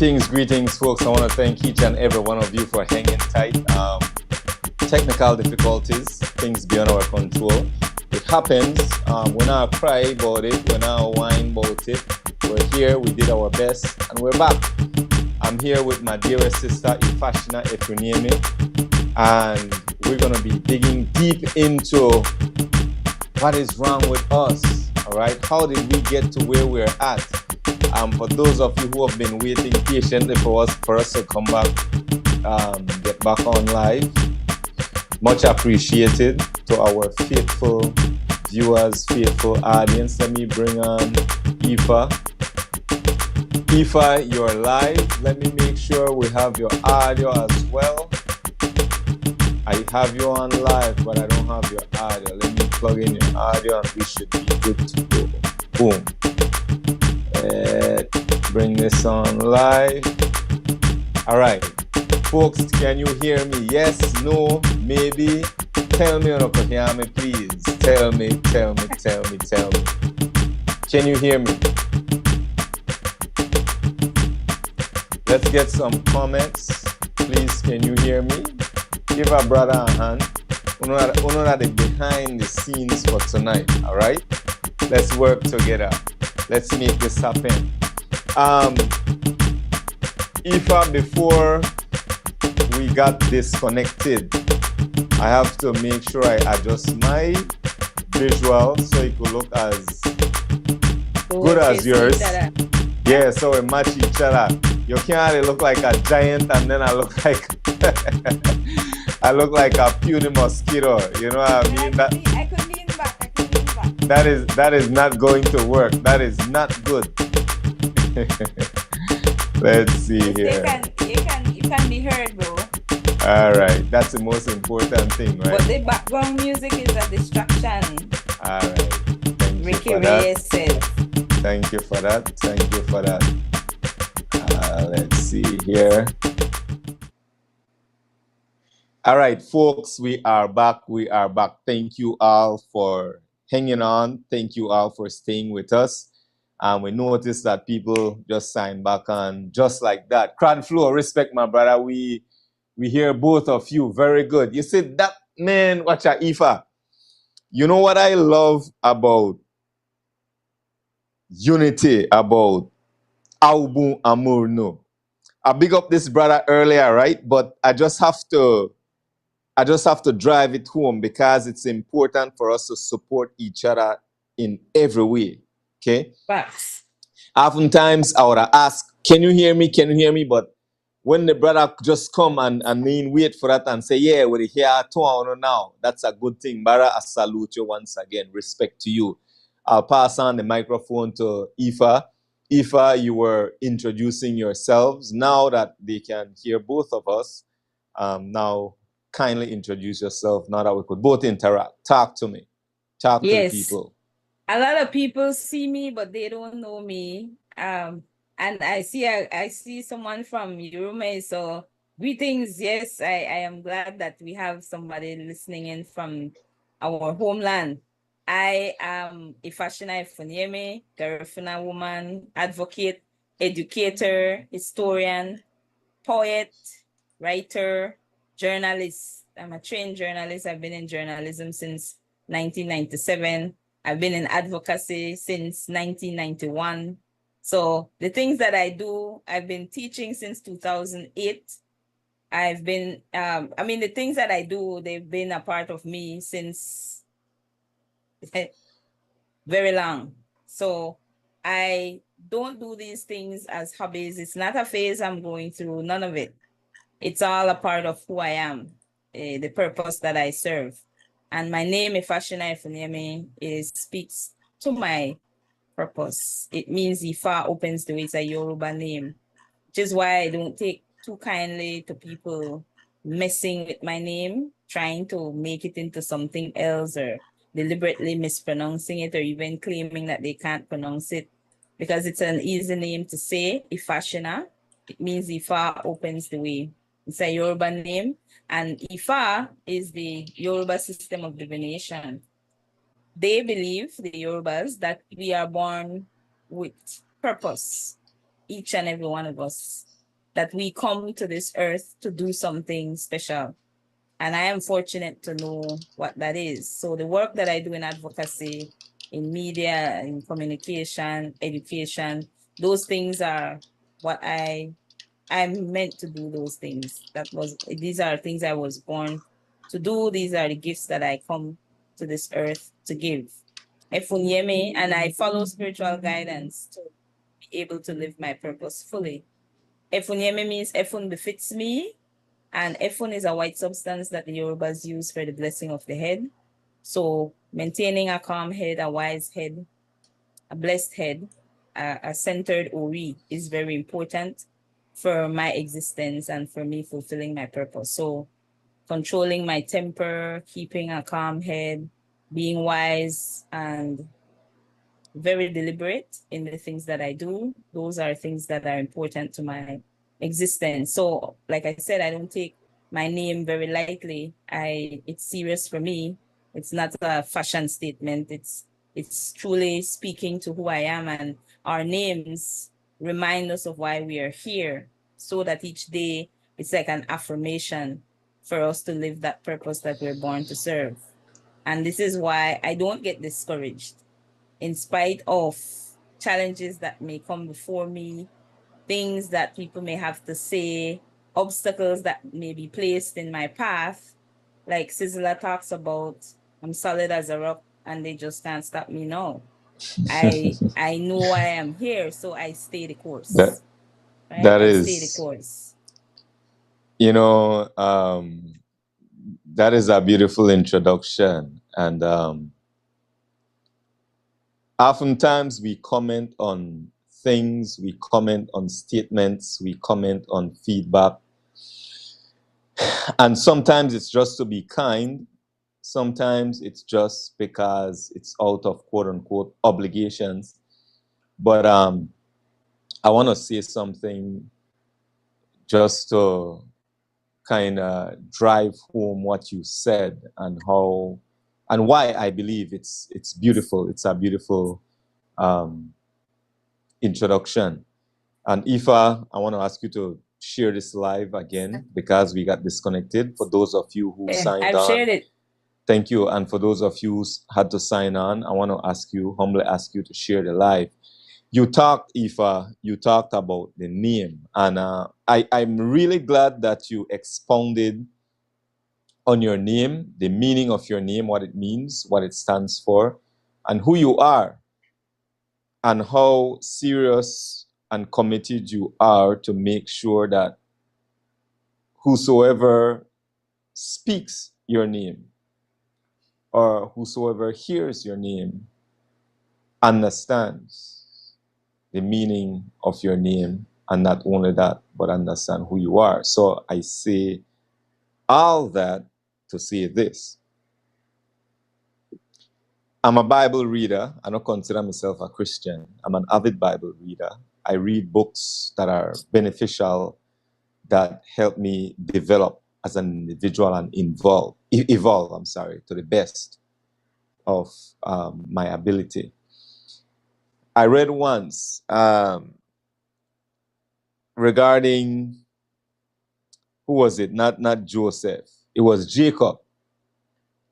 Greetings, folks. I want to thank each and every one of you for hanging tight. Technical difficulties, things beyond our control. It happens. We're not cry about it. We're not whine about it. We're here. We did our best, and we're back. I'm here with my dearest sister, Ifasina Efunyemi, and we're gonna be digging deep into what is wrong with us. All right, how did we get to where we're at? For those of you who have been waiting patiently for us to come back, get back on live, much appreciated to our faithful viewers, faithful audience. Let me bring on Ifa. Ifa, you're live. Let me make sure we have your audio as well. I have you on live, but I don't have your audio. Let me plug in your audio and we should be good to go. Boom. Bring this on live. All right, folks, can you hear me? Yes, no, maybe. Tell me or not hear me, please. Tell me. Can you hear me? Let's get some comments. Please, can you hear me? Give a brother a hand. Uno the behind the scenes for tonight, all right? Let's work together. Let's make this happen. Ifa, before we got disconnected, I have to make sure I adjust my visual so it could look as good as yours. Yeah, so we match each other. You can't look like a giant and then I look like I look like a puny mosquito. You know what I mean? I could lean back. That is not going to work. That is not good. Let's see here. You can be heard, bro. All right, that's the most important thing, right? But the background music is a distraction. All right, thank Ricky you for that. Reyes says. Thank you for that. Let's see here. All right, folks, we are back. Thank you all for hanging on. Thank you all for staying with us. And we noticed that people just signed back on just like that. Crowd flow, respect, my brother. We hear both of you. Very good. You said that, man, watch out, Ifa. You know what I love about unity, about Aubun Amurno? I big up this brother earlier, right? But I just have to drive it home because it's important for us to support each other in every way. Okay? Facts. Oftentimes I would ask, can you hear me? But when the brother just come and wait for that and say, yeah, we're here now, that's a good thing. Bara, I salute you once again. Respect to you. I'll pass on the microphone to Ifa. Ifa, you were introducing yourselves. Now that they can hear both of us, now kindly introduce yourself now that we could both interact. Talk to me. Talk to the people. A lot of people see me, but they don't know me. And I see someone from Uruwei. So greetings. Yes, I am glad that we have somebody listening in from our homeland. I am Ifasina Efunyemi, Garifuna woman, advocate, educator, historian, poet, writer, journalist. I'm a trained journalist. I've been in journalism since 1997. I've been in advocacy since 1991. So the things that I do, I've been teaching since 2008. I've been, the things that I do, they've been a part of me since very long. So I don't do these things as hobbies. It's not a phase I'm going through, none of it. It's all a part of who I am, the purpose that I serve. And my name, Ifasina Efunyemi, speaks to my purpose. It means Ifa opens the way. It's a Yoruba name, which is why I don't take too kindly to people messing with my name, trying to make it into something else or deliberately mispronouncing it or even claiming that they can't pronounce it, because it's an easy name to say, Ifasina. It means Ifa opens the way. It's a Yoruba name, and Ifa is the Yoruba system of divination. They believe, the Yorubas, that we are born with purpose, each and every one of us. that we come to this earth to do something special. And I am fortunate to know what that is. So the work that I do in advocacy, in media, in communication, education, those things are what I'm meant to do. Those things. These are things I was born to do. These are the gifts that I come to this earth to give. Efunyemi, and I follow spiritual guidance to be able to live my purpose fully. Efunyemi means Efun befits me, and Efun is a white substance that the Yorubas use for the blessing of the head. So maintaining a calm head, a wise head, a blessed head, a centered Ori is very important for my existence and for me fulfilling my purpose. So controlling my temper, keeping a calm head, being wise and very deliberate in the things that I do. Those are things that are important to my existence. So, like I said, I don't take my name very lightly. It's serious for me. It's not a fashion statement. It's truly speaking to who I am, and our names remind us of why we are here, so that each day it's like an affirmation for us to live that purpose that we're born to serve. And this is why I don't get discouraged in spite of challenges that may come before me, things that people may have to say, obstacles that may be placed in my path. Like Sizzla talks about, I'm solid as a rock and they just can't stop me now. I know I am here, so I stay the course. Right? That I stay the is, course. you know, that is a beautiful introduction. And oftentimes we comment on things, we comment on statements, we comment on feedback. And sometimes it's just to be kind. Sometimes it's just because it's out of quote unquote obligations. But I want to say something just to kind of drive home what you said and how and why I believe it's beautiful. It's a beautiful introduction. And Ifa, I want to ask you to share this live again because we got disconnected. For those of you who signed I've on, shared it. thank you. And for those of you who had to sign on, I want to humbly ask you to share the live. You talked, Ifa, you talked about the name. And I'm really glad that you expounded on your name, the meaning of your name, what it means, what it stands for, and who you are, and how serious and committed you are to make sure that whosoever speaks your name or whosoever hears your name understands the meaning of your name, and not only that, but understand who you are. So I say all that to say this. I'm a Bible reader. I don't consider myself a Christian. I'm an avid Bible reader. I read books that are beneficial, that help me develop as an individual and evolve, to the best of my ability. I read once regarding, who was it? Not Joseph. It was Jacob.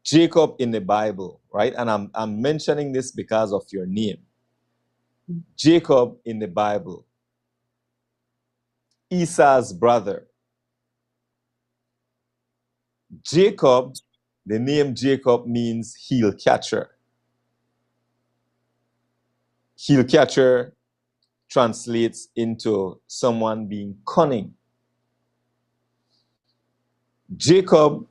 Jacob in the Bible, right? And I'm mentioning this because of your name. Jacob in the Bible, Esau's brother. Jacob, the name Jacob means heel catcher. Heel catcher translates into someone being cunning. Jacob,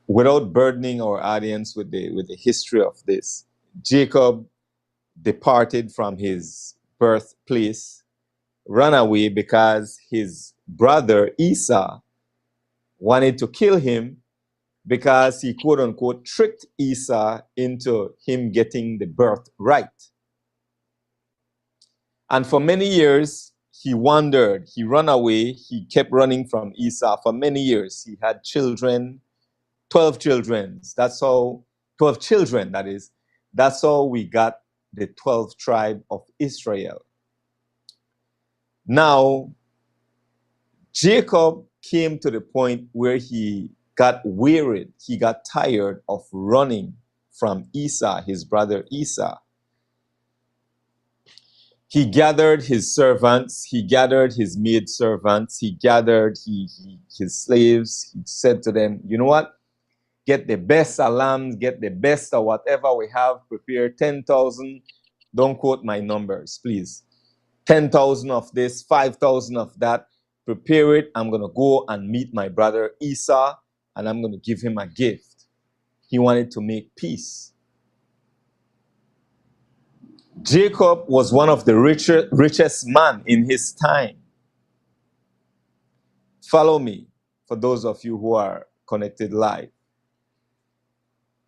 without burdening our audience with the history of this, Jacob departed from his birthplace, ran away because his brother Esau wanted to kill him because he quote unquote tricked Esau into him getting the birthright. And for many years, he wandered, he ran away, he kept running from Esau for many years. He had children, 12 children. 12 children, that is. That's how we got the 12th tribe of Israel. Now, Jacob came to the point where he got wearied, he got tired of running from Esau, his brother Esau. He gathered his servants, he gathered his maidservants, he gathered his slaves. He said to them, you know what? Get the best alarms, get the best of whatever we have, prepare 10,000. Don't quote my numbers, please. 10,000 of this, 5,000 of that. Prepare it. I'm going to go and meet my brother Esau, and I'm going to give him a gift. He wanted to make peace. Jacob was one of the richest man in his time. Follow me, for those of you who are connected live.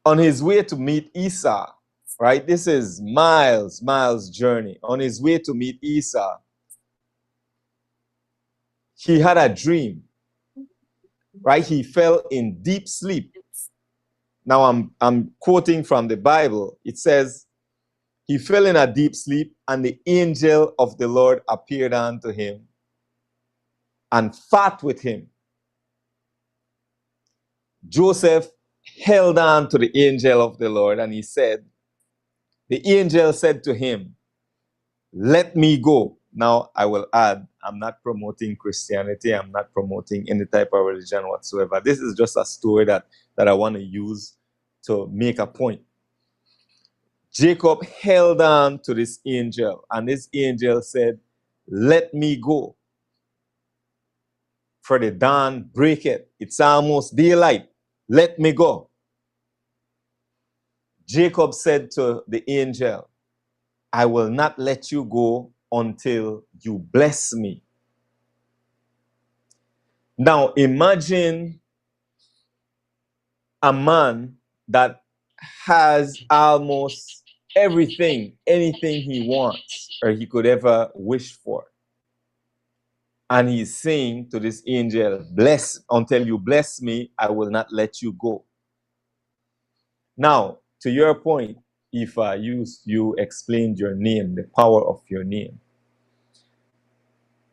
On his way to meet Esau, right? This is miles journey. On his way to meet Esau, he had a dream, right? He fell in deep sleep. Now I'm quoting from the Bible. It says, he fell in a deep sleep, and the angel of the Lord appeared unto him and fought with him. Joseph held on to the angel of the Lord, and he said, the angel said to him, let me go. Now, I will add, I'm not promoting Christianity. I'm not promoting any type of religion whatsoever. This is just a story that I want to use to make a point. Jacob held on to this angel, and this angel said, let me go. For the dawn breaketh. It's almost daylight. Let me go. Jacob said to the angel, I will not let you go until you bless me. Now imagine a man that has almost everything, anything he wants or he could ever wish for. And he's saying to this angel, bless, until you bless me, I will not let you go. Now, to your point, if you explained your name, the power of your name.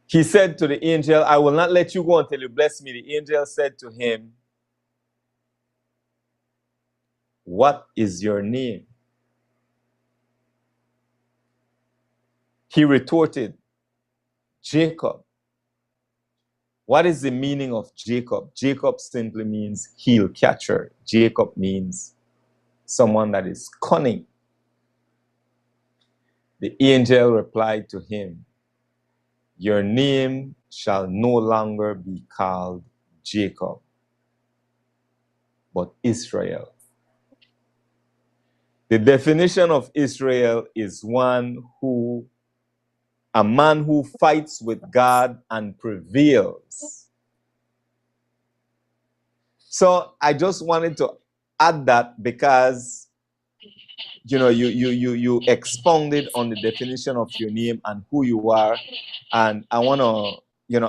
He said to the angel, I will not let you go until you bless me. The angel said to him, what is your name? He retorted, Jacob. What is the meaning of Jacob? Jacob simply means heel catcher. Jacob means someone that is cunning. The angel replied to him, your name shall no longer be called Jacob, but Israel. The definition of Israel is a man who fights with God and prevails. So I just wanted to add that because you expounded on the definition of your name and who you are, and I want to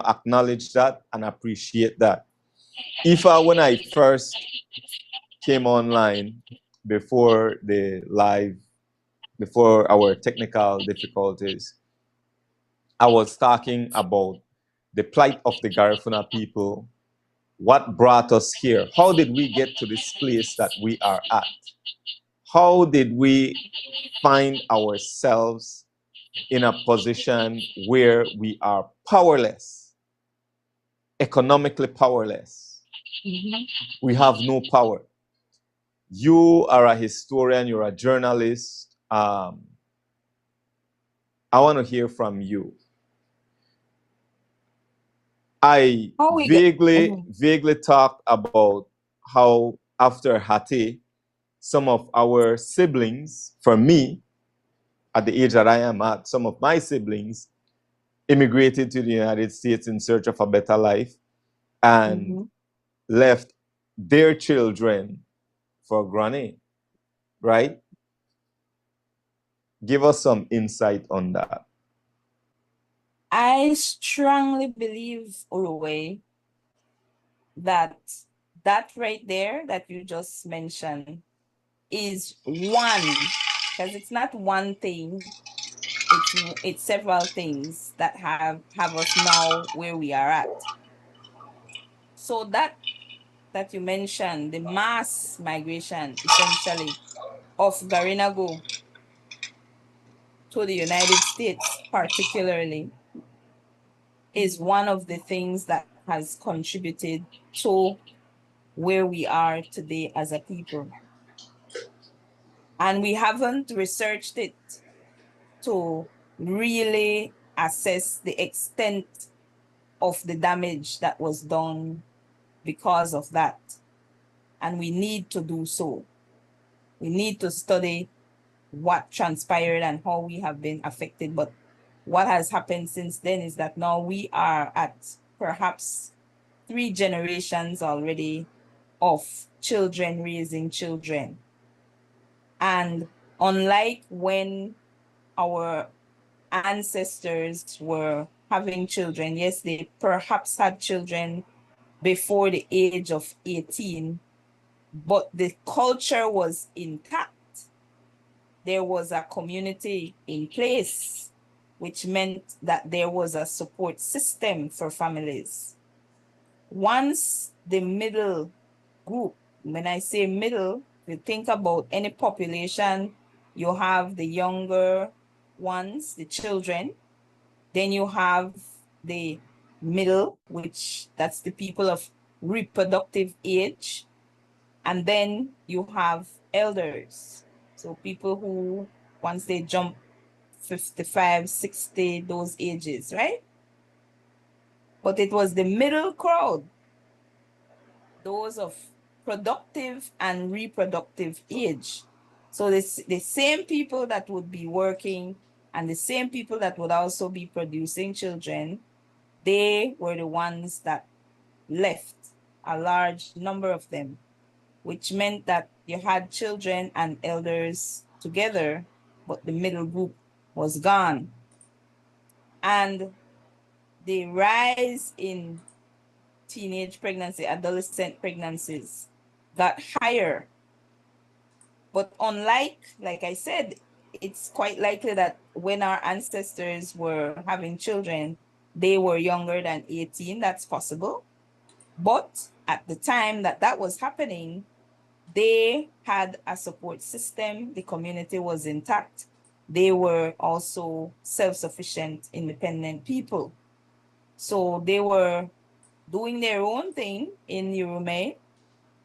acknowledge that and appreciate that. When I first came online before our technical difficulties, I was talking about the plight of the Garifuna people, what brought us here, how did we get to this place that we are at? How did we find ourselves in a position where we are powerless, economically powerless? Mhm. We have no power. You are a historian, you're a journalist. I want to hear from you. I vaguely talked about how after Hati, some of our siblings, for me, at the age that I am at, some of my siblings immigrated to the United States in search of a better life and left their children for granny, right? Give us some insight on that. I strongly believe, Uruwei, that right there that you just mentioned is one, because it's not one thing, it's several things that have us now where we are at. So that you mentioned, the mass migration, essentially, of Garinago to the United States, particularly, is one of the things that has contributed to where we are today as a people. And we haven't researched it to really assess the extent of the damage that was done because of that. And we need to do so. We need to study what transpired and how we have been affected. But what has happened since then is that now we are at perhaps 3 generations already of children raising children. And unlike when our ancestors were having children, yes, they perhaps had children before the age of 18, but the culture was intact. There was a community in place, which meant that there was a support system for families. Once the middle group, when I say middle, you think about any population, you have the younger ones, the children, then you have the middle, which that's the people of reproductive age, and then you have elders. So people who, once they jump 55, 60, those ages, right? But it was the middle crowd, those of productive and reproductive age. So the same people that would be working and the same people that would also be producing children, they were the ones that left, a large number of them, which meant that you had children and elders together, but the middle group was gone. And the rise in teenage pregnancy, adolescent pregnancies got higher. But unlike, like I said, it's quite likely that when our ancestors were having children, they were younger than 18. That's possible. But at the time that that was happening, they had a support system. The community was intact. They were also self-sufficient, independent people. So they were doing their own thing in Uruwei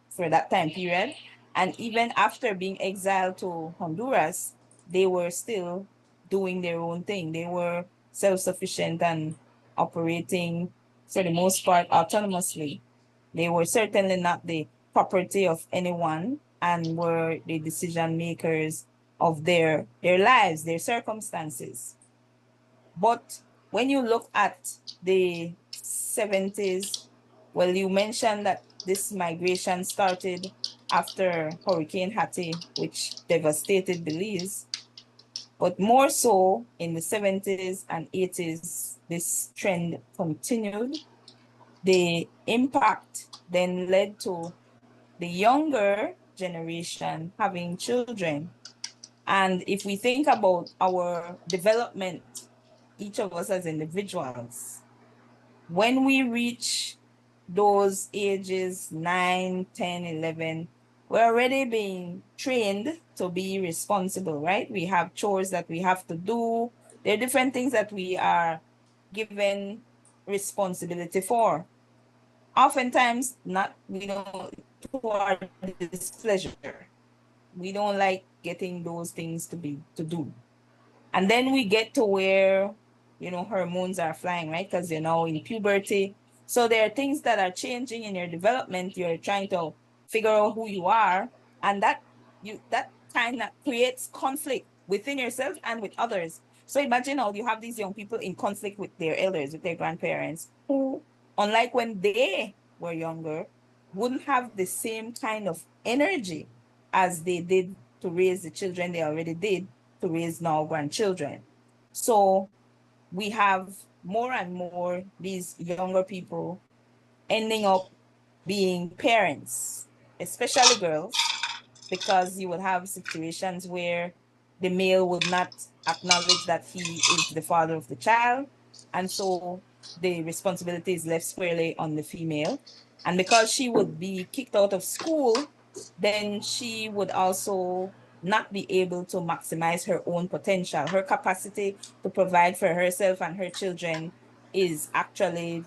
for that time period. And even after being exiled to Honduras, they were still doing their own thing. They were self-sufficient and operating, for the most part, autonomously. They were certainly not the property of anyone and were the decision makers of their lives, their circumstances. But when you look at the 70s, well, you mentioned that this migration started after Hurricane Hattie, which devastated Belize. But more so in the 70s and 80s, this trend continued. The impact then led to the younger generation having children. And if we think about our development, each of us as individuals, when we reach those ages 9, 10, 11, we're already being trained to be responsible, right? We have chores that we have to do. There are different things that we are given responsibility for. Oftentimes, we don't, to our displeasure. We don't like getting those things to do. And then we get to where, hormones are flying, right? Because you're now in puberty. So there are things that are changing in your development. You're trying to figure out who you are. And that kind of creates conflict within yourself and with others. So imagine how you have these young people in conflict with their elders, with their grandparents, who, unlike when they were younger, wouldn't have the same kind of energy as they did to raise the children they already did to raise now grandchildren. So we have more and more these younger people ending up being parents, especially girls, because you would have situations where the male would not acknowledge that he is the father of the child. And so the responsibility is left squarely on the female. And because she would be kicked out of school, then she would also not be able to maximize her own potential. Her capacity to provide for herself and her children is actually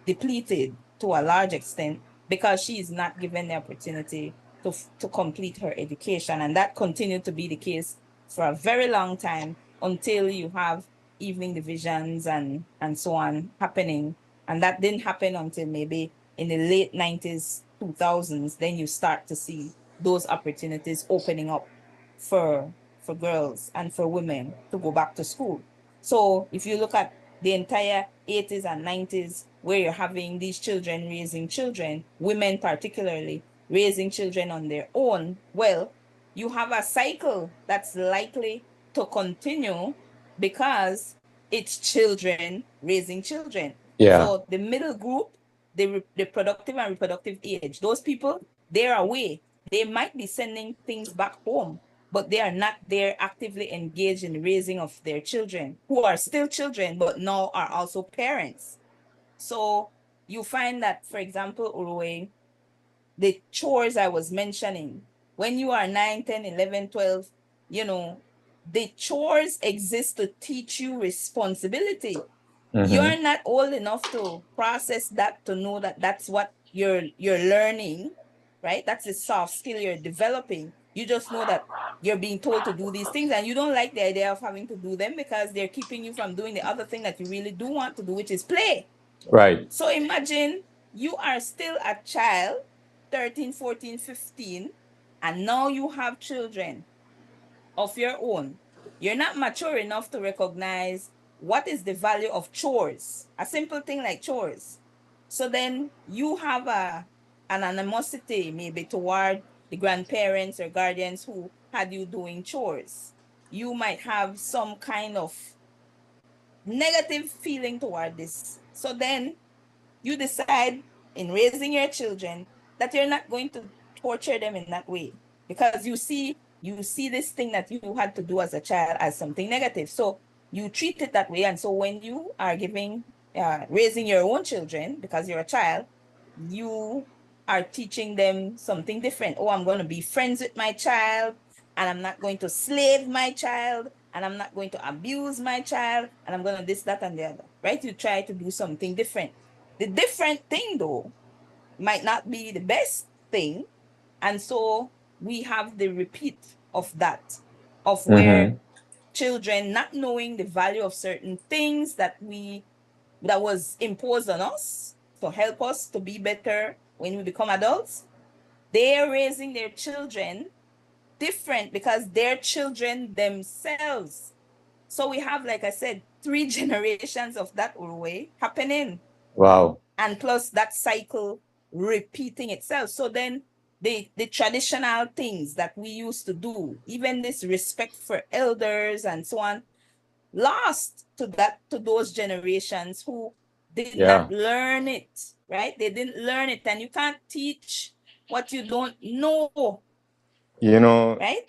depleted to a large extent because she is not given the opportunity to complete her education. And that continued to be the case for a very long time until you have evening divisions and so on happening. And that didn't happen until maybe in the late 90s, 2000s. Then you start to see those opportunities opening up for girls and for women to go back to school. So if you look at the entire 80s and 90s, where you're having these children raising children, women particularly raising children on their own, well, you have a cycle that's likely to continue because it's children raising children. Yeah. So the middle group, the productive and reproductive age, those people, they're away. They might be sending things back home, but they are not there actively engaged in the raising of their children, who are still children, but now are also parents. So you find that, for example, Uruwei, the chores I was mentioning, when you are 9, 10, 11, 12, you know, the chores exist to teach you responsibility. You're not old enough to process that, to know that that's what you're learning, right? That's a soft skill you're developing. You just know that you're being told to do these things and you don't like the idea of having to do them because they're keeping you from doing the other thing that you really do want to do, which is play. Right. So imagine you are still a child, 13, 14, 15, and now you have children of your own. You're not mature enough to recognize what is the value of chores, a simple thing like chores. So then you have an animosity maybe toward the grandparents or guardians who had you doing chores. You might have some kind of negative feeling toward this. So then you decide in raising your children that you're not going to torture them in that way because you see this thing that you had to do as a child as something negative. So you treat it that way. And so when you are raising your own children, because you're a child, you are teaching them something different. Oh, I'm going to be friends with my child, and I'm not going to slave my child, and I'm not going to abuse my child, and I'm going to this, that, and the other, right? You try to do something different. The different thing, though, might not be the best thing. And so we have the repeat of that, of where children not knowing the value of certain things that was imposed on us to help us to be better when we become adults, they're raising their children different because they're children themselves. So we have, like I said, 3 generations of that Uruwei happening. Wow. And plus that cycle repeating itself. So then the traditional things that we used to do, even this respect for elders and so on, lost to those generations who did not learn it, right? They didn't learn it, and you can't teach what you don't know. You know, right?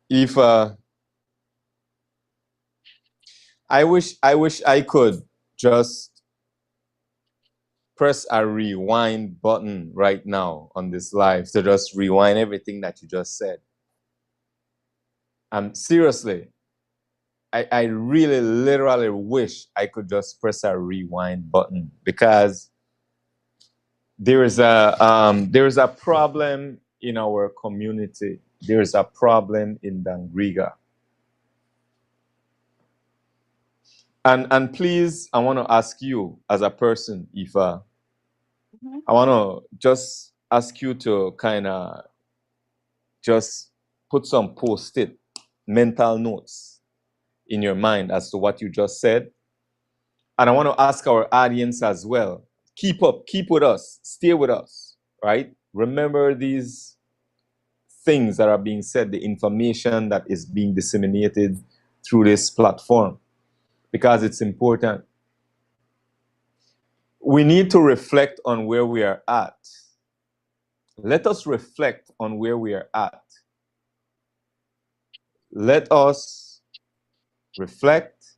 If I wish I could just press a rewind button right now on this live to just rewind everything that you just said. Seriously, I really literally wish I could just press a rewind button because there is a problem in our community. There is a problem in Dangriga. And please, I want to ask you as a person, Ifa, I want to just ask you to kind of just put some post-it mental notes in your mind as to what you just said. And I want to ask our audience as well, keep with us, stay with us, right? Remember these things that are being said, the information that is being disseminated through this platform, because it's important. We need to reflect on where we are at. Let us reflect on where we are at. Let us reflect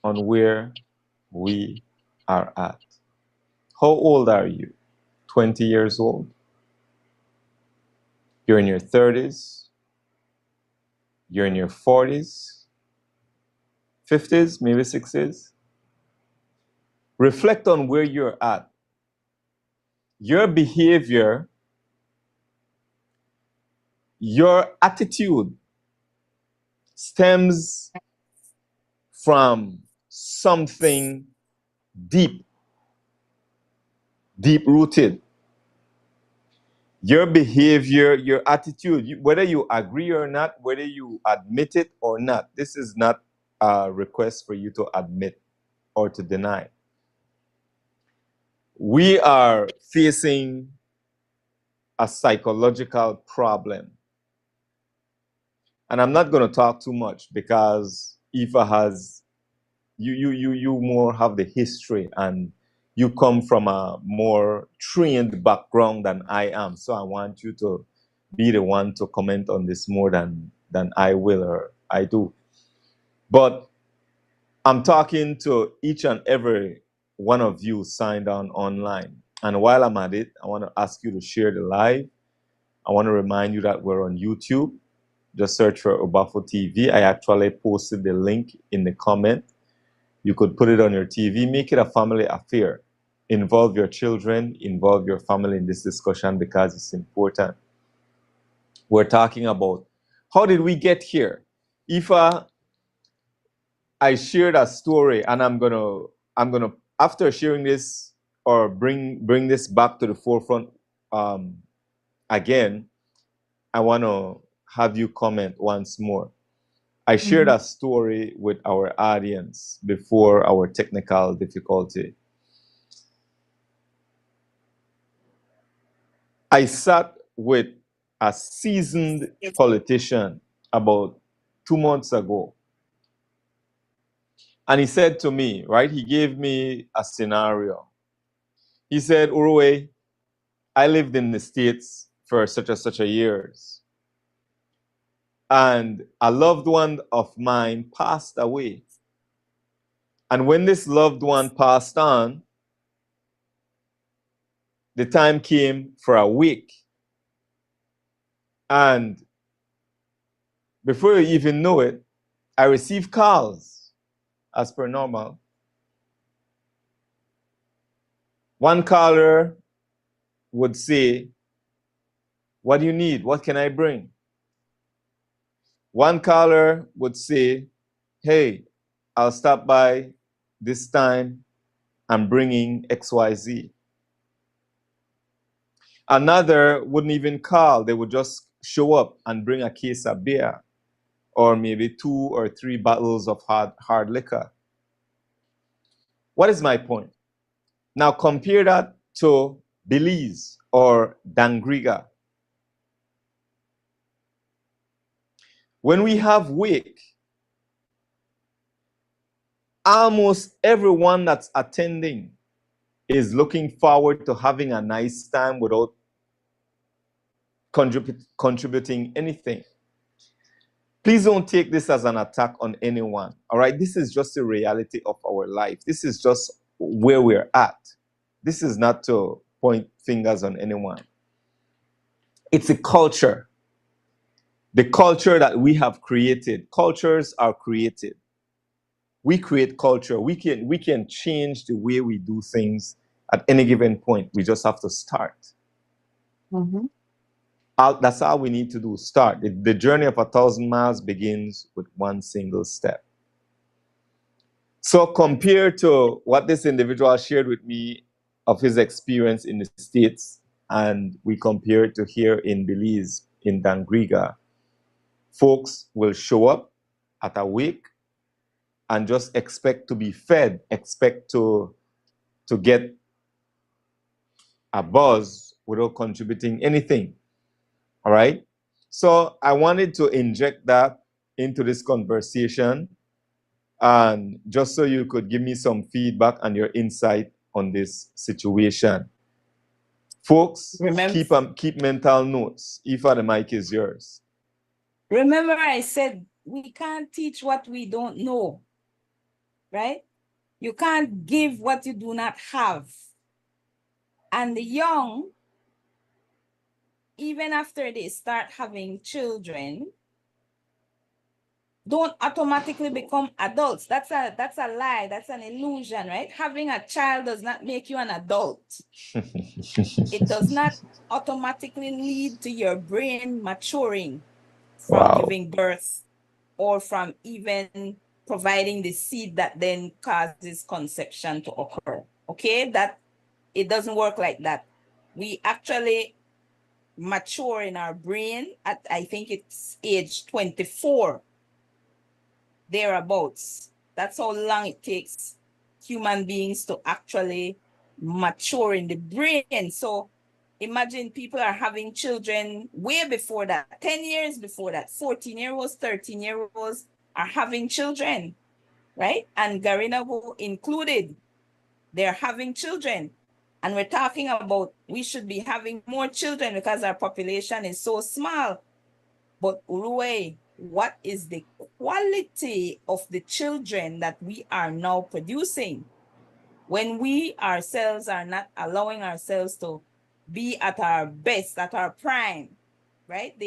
on where we are at. How old are you? 20 years old? You're in your 30s? You're in your 40s? 50s, maybe 60s? Reflect on where you're at. Your behavior, your attitude stems from something deep rooted. Your behavior, your attitude, whether you agree or not, whether you admit it or not, this is not a request for you to admit or to deny. We are facing a psychological problem. And I'm not going to talk too much because Ifa has, you more have the history and you come from a more trained background than I am. So I want you to be the one to comment on this more than I will or I do. But I'm talking to each and every one of you signed on online. And while I'm at it, I want to ask you to share the live. I want to remind you that we're on YouTube. Just search for Obafo TV. I actually posted the link in the comment. You could put it on your TV. Make it a family affair. Involve your children, involve your family in this discussion because it's important. We're talking about how did we get here? Ifa, I shared a story, and I'm gonna after sharing this or bring this back to the forefront again. I want to have you comment once more. I shared a story with our audience before our technical difficulty. I sat with a seasoned politician about 2 months ago. And he said to me, right, he gave me a scenario. He said, Uruwei, I lived in the States for such a years. And a loved one of mine passed away. And when this loved one passed on, the time came for a wake. And before you even know it, I received calls as per normal. One caller would say, what do you need? What can I bring? One caller would say, hey, I'll stop by this time. I'm bringing XYZ. Another wouldn't even call. They would just show up and bring a case of beer or maybe 2 or 3 bottles of hard liquor. What is my point? Now compare that to Belize or Dangriga. When we have wake, almost everyone that's attending is looking forward to having a nice time without contributing anything. Please don't take this as an attack on anyone, all right? This is just the reality of our life. This is just where we're at. This is not to point fingers on anyone. It's a culture. The culture that we have created. Cultures are created. We create culture. We can change the way we do things at any given point. We just have to start. That's all we need to do, start. The journey of 1,000 miles begins with one single step. So compared to what this individual shared with me of his experience in the States, and we compare it to here in Belize, in Dangriga, folks will show up at a wake and just expect to be fed, expect to get a buzz without contributing anything. All right? So I wanted to inject that into this conversation, and just so you could give me some feedback and your insight on this situation. Folks, keep mental notes. Ifa, the mic is yours. Remember I said we can't teach what we don't know, right? You can't give what you do not have. And the young, even after they start having children, don't automatically become adults. That's a lie. That's an illusion, right? Having a child does not make you an adult. It does not automatically lead to your brain maturing from giving birth or from even providing the seed that then causes conception to occur. Okay, that it doesn't work like that. We actually mature in our brain at, I think it's age 24, thereabouts. That's how long it takes human beings to actually mature in the brain. So imagine people are having children way before that, 10 years before that, 14-year-olds, 13-year-olds are having children, right? And Garina included, they're having children. And we're talking about we should be having more children because our population is so small. But Uruwei, what is the quality of the children that we are now producing when we ourselves are not allowing ourselves to be at our best, at our prime, right?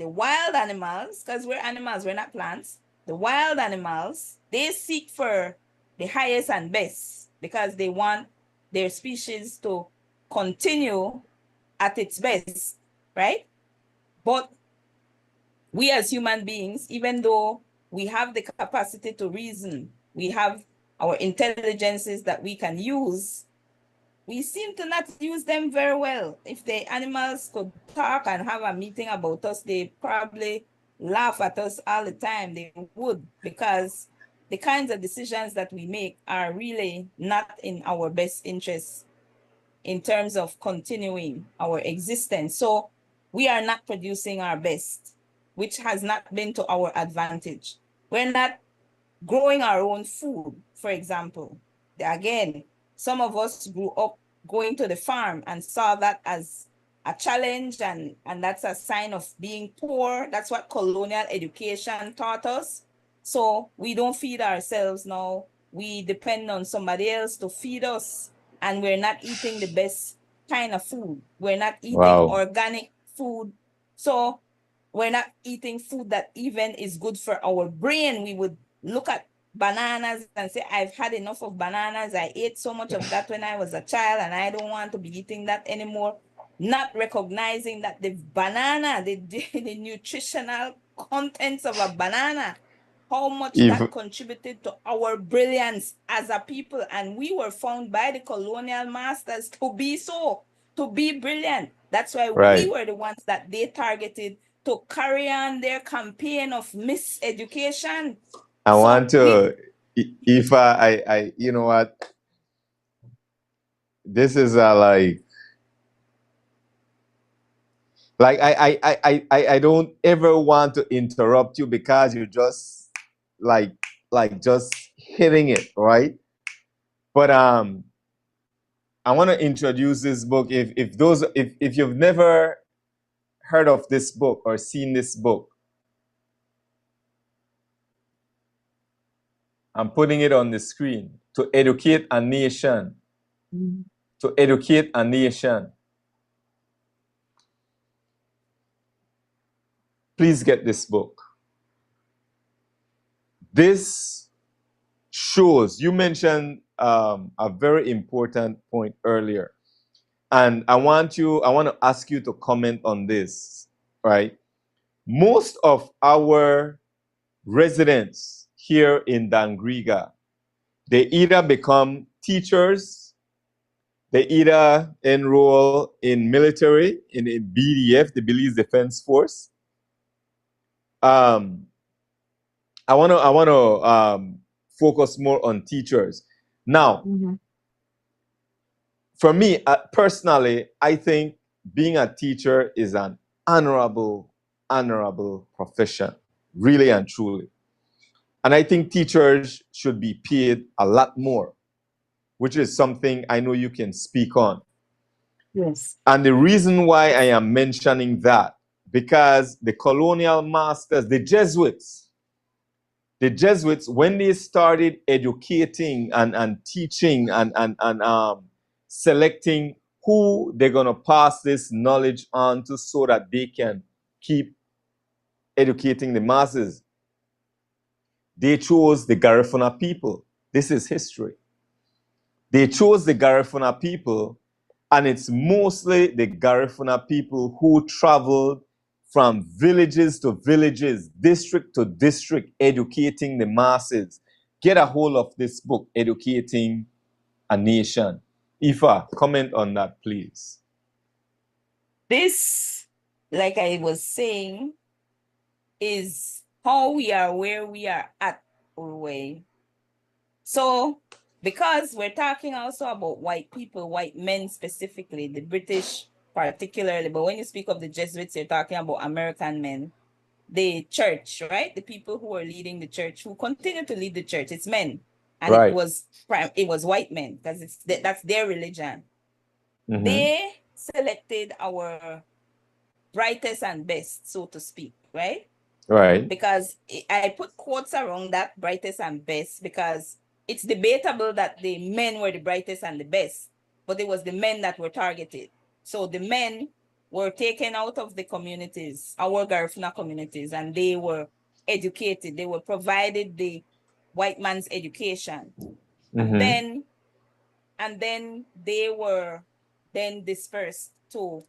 The wild animals, because we're animals, we're not plants. The wild animals, they seek for the highest and best because they want their species to continue at its best, right? But we as human beings, even though we have the capacity to reason, we have our intelligences that we can use, we seem to not use them very well. If the animals could talk and have a meeting about us, they probably laugh at us all the time. They would, because the kinds of decisions that we make are really not in our best interests in terms of continuing our existence. So we are not producing our best, which has not been to our advantage. We're not growing our own food, for example. Again, some of us grew up going to the farm and saw that as a challenge, and that's a sign of being poor. That's what colonial education taught us. So we don't feed ourselves now. We depend on somebody else to feed us, and we're not eating the best kind of food. We're not eating organic food. So we're not eating food that even is good for our brain. We would look at bananas and say, I've had enough of bananas. I ate so much of that when I was a child and I don't want to be eating that anymore. Not recognizing that the banana, the nutritional contents of a banana, how much that contributed to our brilliance as a people. And we were found by the colonial masters to be so, to be brilliant. That's why we were the ones that they targeted to carry on their campaign of miseducation. I want to, if I, you know what, this is I don't ever want to interrupt you because you're just like just hitting it, right? But I want to introduce this book. If you've never heard of this book or seen this book, I'm putting it on the screen. To Educate a Nation. To Educate a Nation. Please get this book. This shows, you mentioned a very important point earlier. And I want to ask you to comment on this, right? Most of our residents here in Dangriga, they either become teachers, they either enroll in military, in BDF, the Belize Defense Force. I want to focus more on teachers. Now, for me, personally, I think being a teacher is an honorable profession, really and truly. And I think teachers should be paid a lot more, which is something I know you can speak on. Yes. And the reason why I am mentioning that, because the colonial masters, the Jesuits, The Jesuits, when they started educating and teaching and selecting who they're going to pass this knowledge on to so that they can keep educating the masses, they chose the Garifuna people. This is history. They chose the Garifuna people, and it's mostly the Garifuna people who traveled from villages to villages, district to district, educating the masses. Get a hold of this book, Educating a Nation. Ifa, comment on that, please. This, like I was saying, is how we are where we are at Uruwei. So, because we're talking also about white people, white men specifically, the British particularly, but when you speak of the Jesuits, you're talking about American men. The church, right? The people who are leading the church, who continue to lead the church, it's men. And Right. it was white men, because that's their religion. Mhm. They selected our brightest and best, so to speak, right? Right. Because I put quotes around that, brightest and best, because it's debatable that the men were the brightest and the best, but it was the men that were targeted. So the men were taken out of the communities, our Garifuna communities, and they were educated. They were provided the white man's education. Mhm. And then they were then dispersed to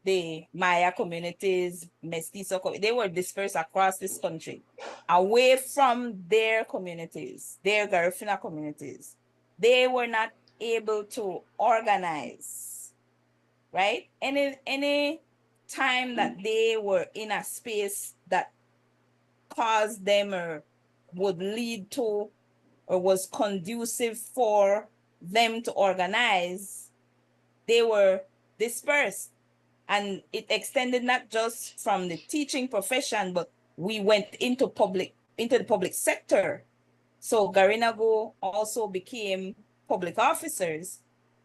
the Maya communities, Mestizo, they were dispersed across this country, away from their communities, their Garifuna communities. They were not able to organize, right? Any time that they were in a space that caused them or would lead to or was conducive for them to organize, they were dispersed. And it extended not just from the teaching profession, but we went into the public sector. So Garinago also became public officers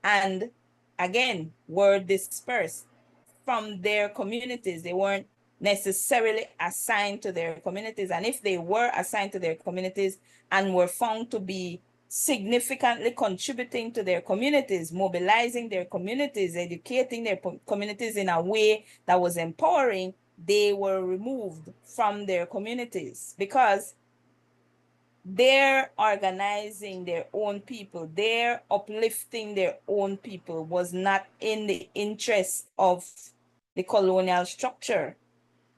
and again were dispersed from their communities. They weren't necessarily assigned to their communities. And if they were assigned to their communities and were found to be significantly contributing to their communities, mobilizing their communities, educating their communities in a way that was empowering, they were removed from their communities because they're organizing their own people, they're uplifting their own people was not in the interest of the colonial structure.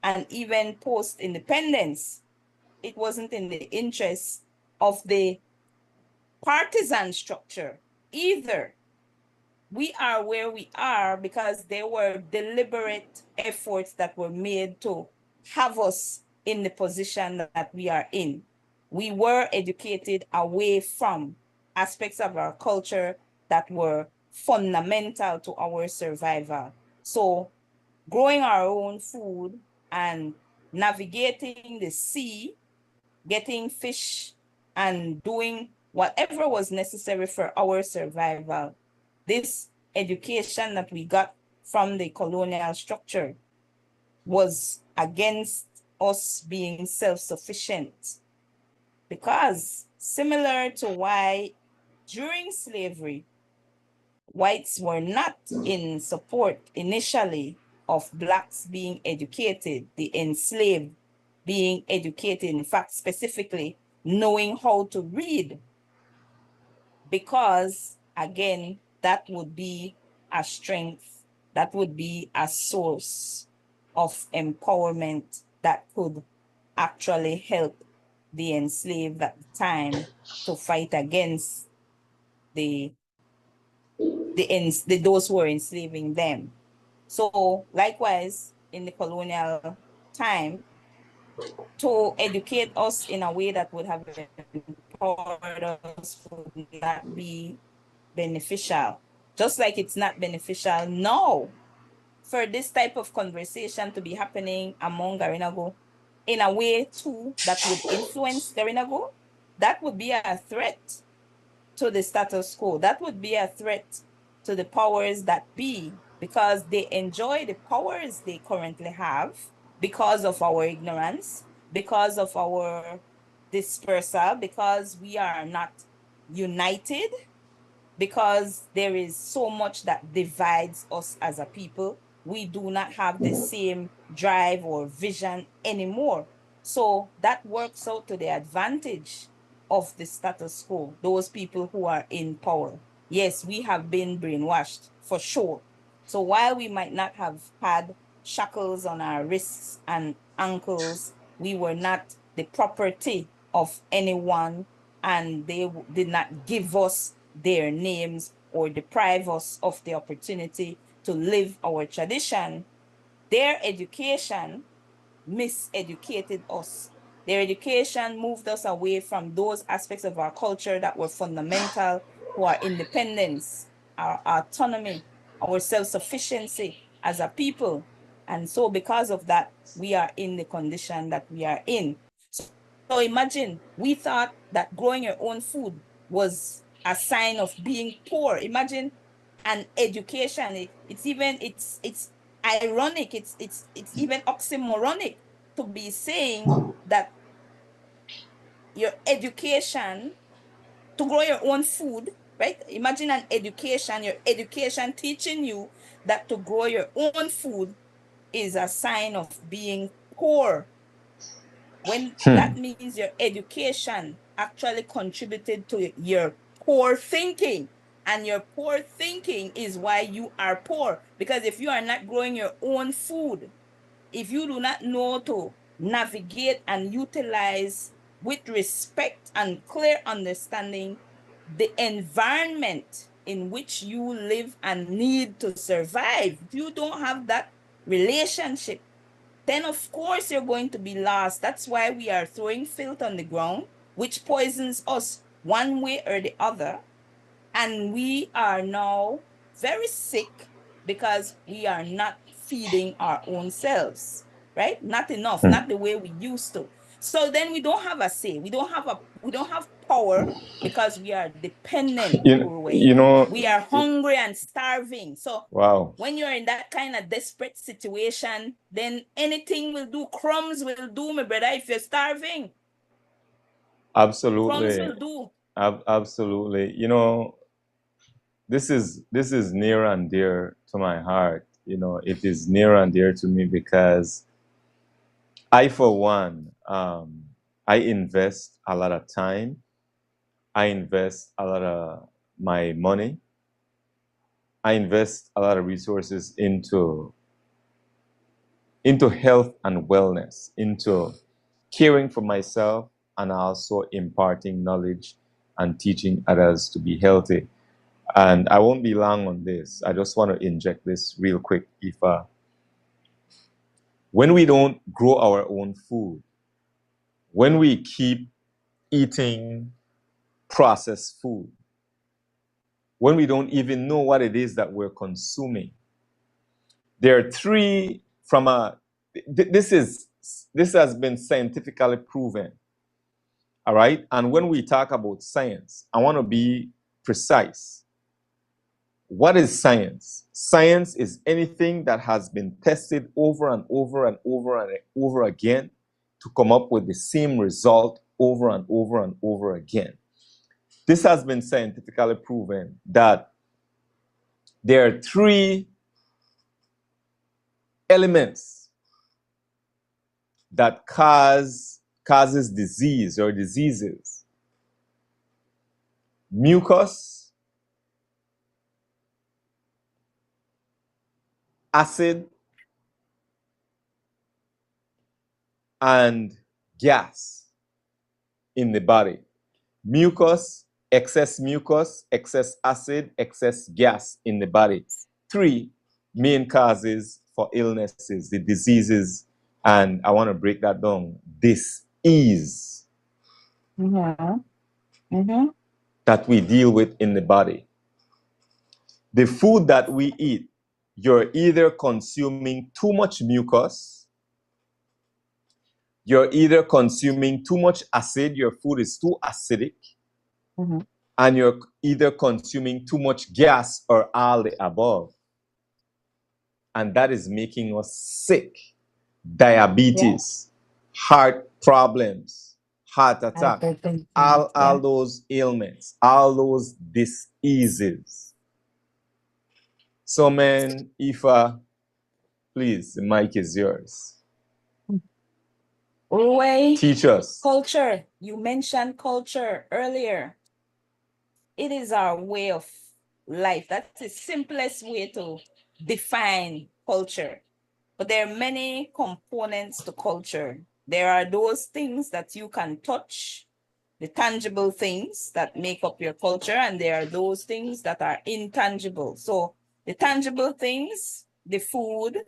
And even post-independence, it wasn't in the interest of the partisan structure either. We are where we are because there were deliberate efforts that were made to have us in the position that we are in. We were educated away from aspects of our culture that were fundamental to our survival. So growing our own food and navigating the sea, getting fish and doing whatever was necessary for our survival. This education that we got from the colonial structure was against us being self-sufficient, because similar to why during slavery, whites were not in support initially of blacks being educated, the enslaved being educated, in fact, specifically knowing how to read, because again, that would be a strength, that would be a source of empowerment that could actually help the enslaved at the time to fight against those who were enslaving them. So likewise, in the colonial time, to educate us in a way that would have empowered us would not be beneficial. Just like it's not beneficial now for this type of conversation to be happening among Garinago in a way too that would influence Garinago, that would be a threat to the status quo. That would be a threat to the powers that be, because they enjoy the powers they currently have because of our ignorance, because of our dispersal, because we are not united, because there is so much that divides us as a people. We do not have the same drive or vision anymore. So that works out to the advantage of the status quo, those people who are in power. Yes, we have been brainwashed for sure. So while we might not have had shackles on our wrists and ankles, we were not the property of anyone, and they did not give us their names or deprive us of the opportunity to live our tradition. Their education miseducated us. Their education moved us away from those aspects of our culture that were fundamental to our independence, our autonomy, our self-sufficiency as a people. And so because of that, we are in the condition that we are in. So imagine, we thought that growing your own food was a sign of being poor. Imagine an education. It's ironic. It's even oxymoronic to be saying that your education to grow your own food, right? Imagine an education, your education teaching you that to grow your own food is a sign of being poor, when that means your education actually contributed to your poor thinking. And your poor thinking is why you are poor. Because if you are not growing your own food, if you do not know to navigate and utilize with respect and clear understanding the environment in which you live and need to survive, if you don't have that relationship, then of course you're going to be lost. That's why we are throwing filth on the ground, which poisons us one way or the other. And we are now very sick because we are not feeding our own selves, right? Not enough, not the way we used to. So then we don't have a say. We don't have power because we are dependent, Uruwei. We are hungry and starving. So wow. when you're in that kind of desperate situation, then anything will do. Crumbs will do, my brother, if you're starving. Absolutely. Crumbs will do. Absolutely. This is near and dear to my heart. It is near and dear to me because I, for one, I invest a lot of time. I invest a lot of my money. I invest a lot of resources into health and wellness, into caring for myself, and also imparting knowledge and teaching others to be healthy. And I won't be long on this. I just want to inject this real quick. When we don't grow our own food, when we keep eating processed food, when we don't even know what it is that we're consuming, there are three this has been scientifically proven. All right. And when we talk about science, I want to be precise. What is science? Science is anything that has been tested over and over and over and over again to come up with the same result over and over and over again. This has been scientifically proven that there are three elements that causes disease or diseases: mucus, acid, and gas in the body. Mucus, excess acid, excess gas in the body. Three main causes for illnesses, the diseases, and I want to break that down. Dis-ease that we deal with in the body. The food that we eat, you're either consuming too much mucus, you're either consuming too much acid, your food is too acidic, and you're either consuming too much gas or all the above. And that is making us sick. Diabetes, heart problems, heart attack, all those ailments, all those diseases. So, man, Ifa, please, the mic is yours. Uruwei, teach us. Culture. You mentioned culture earlier. It is our way of life. That's the simplest way to define culture. But there are many components to culture. There are those things that you can touch, the tangible things that make up your culture, and there are those things that are intangible. So the tangible things, the food,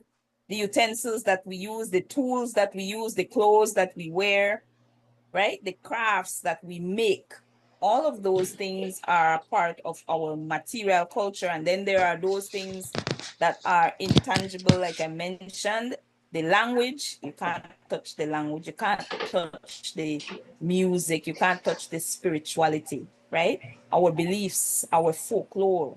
the utensils that we use, the tools that we use, the clothes that we wear, right? The crafts that we make, all of those things are part of our material culture. And then there are those things that are intangible, like I mentioned, the language. You can't touch the language. You can't touch the music. You can't touch the spirituality, right? Our beliefs, our folklore,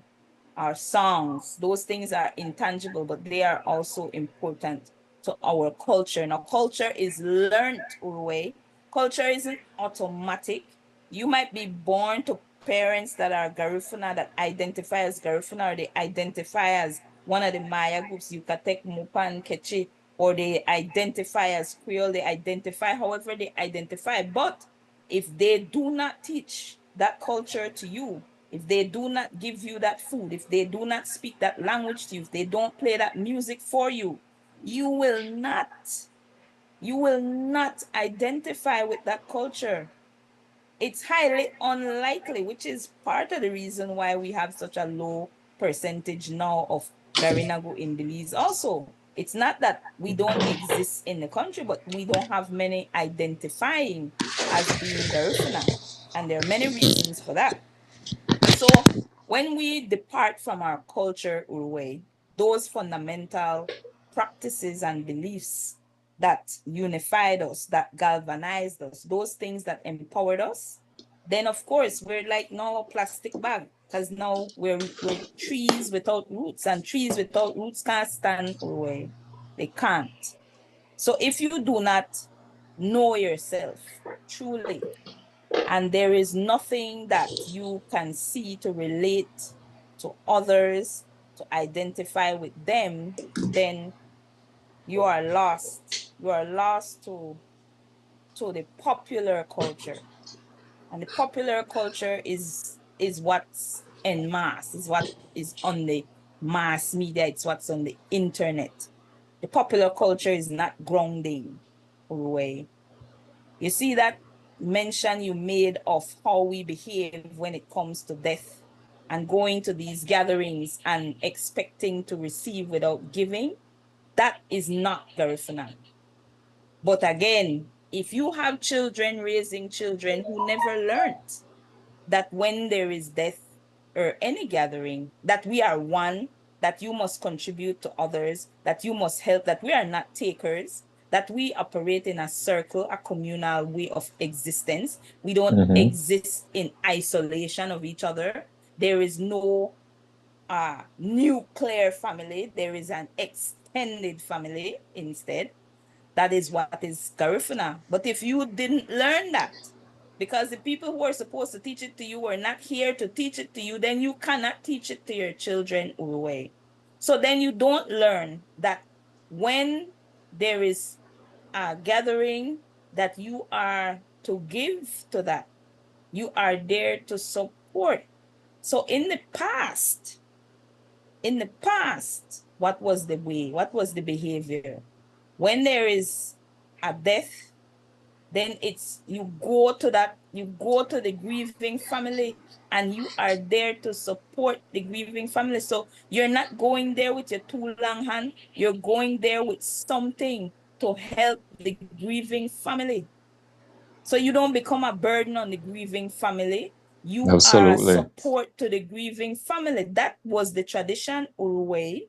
our songs, those things are intangible, but they are also important to our culture. Now, culture is learned, Uruwei. Culture isn't automatic. You might be born to parents that are Garifuna, that identify as Garifuna, or they identify as one of the Maya groups, Yucatec, Mupan, Quechua, or they identify as Creole, they identify however they identify. But if they do not teach that culture to you, if they do not give you that food, if they do not speak that language to you, if they don't play that music for you, you will not identify with that culture. It's highly unlikely, which is part of the reason why we have such a low percentage now of Garinagu in Belize. Also, it's not that we don't exist in the country, but we don't have many identifying as being Garifuna. And there are many reasons for that. So when we depart from our culture, Uruwei, those fundamental practices and beliefs that unified us, that galvanized us, those things that empowered us, then of course we're like now a plastic bag, because now we're trees without roots, and trees without roots can't stand, Uruwei. They can't. So if you do not know yourself truly, and there is nothing that you can see to relate to others, to identify with them, then you are lost. You are lost to the popular culture. And the popular culture is what's en masse, is what is on the mass media, it's what's on the internet. The popular culture is not grounding, Uruwei. You see that mention you made of how we behave when it comes to death and going to these gatherings and expecting to receive without giving? That is not Garifuna. But again, if you have children raising children who never learned that when there is death or any gathering, that we are one, that you must contribute to others, that you must help, that we are not takers, that we operate in a circle, a communal way of existence. We don't exist in isolation of each other. There is no nuclear family. There is an extended family instead. That is what is Garifuna. But if you didn't learn that, because the people who are supposed to teach it to you are not here to teach it to you, then you cannot teach it to your children, Uruwei. So then you don't learn that when there is a gathering, that you are to give to that. You are there to support. So in the past, what was the way? What was the behavior? When there is a death, then it's you go to the grieving family, and you are there to support the grieving family. So you're not going there with your two long hand, you're going there with something to help the grieving family. So you don't become a burden on the grieving family. You are a support to the grieving family. That was the tradition, Uruwei.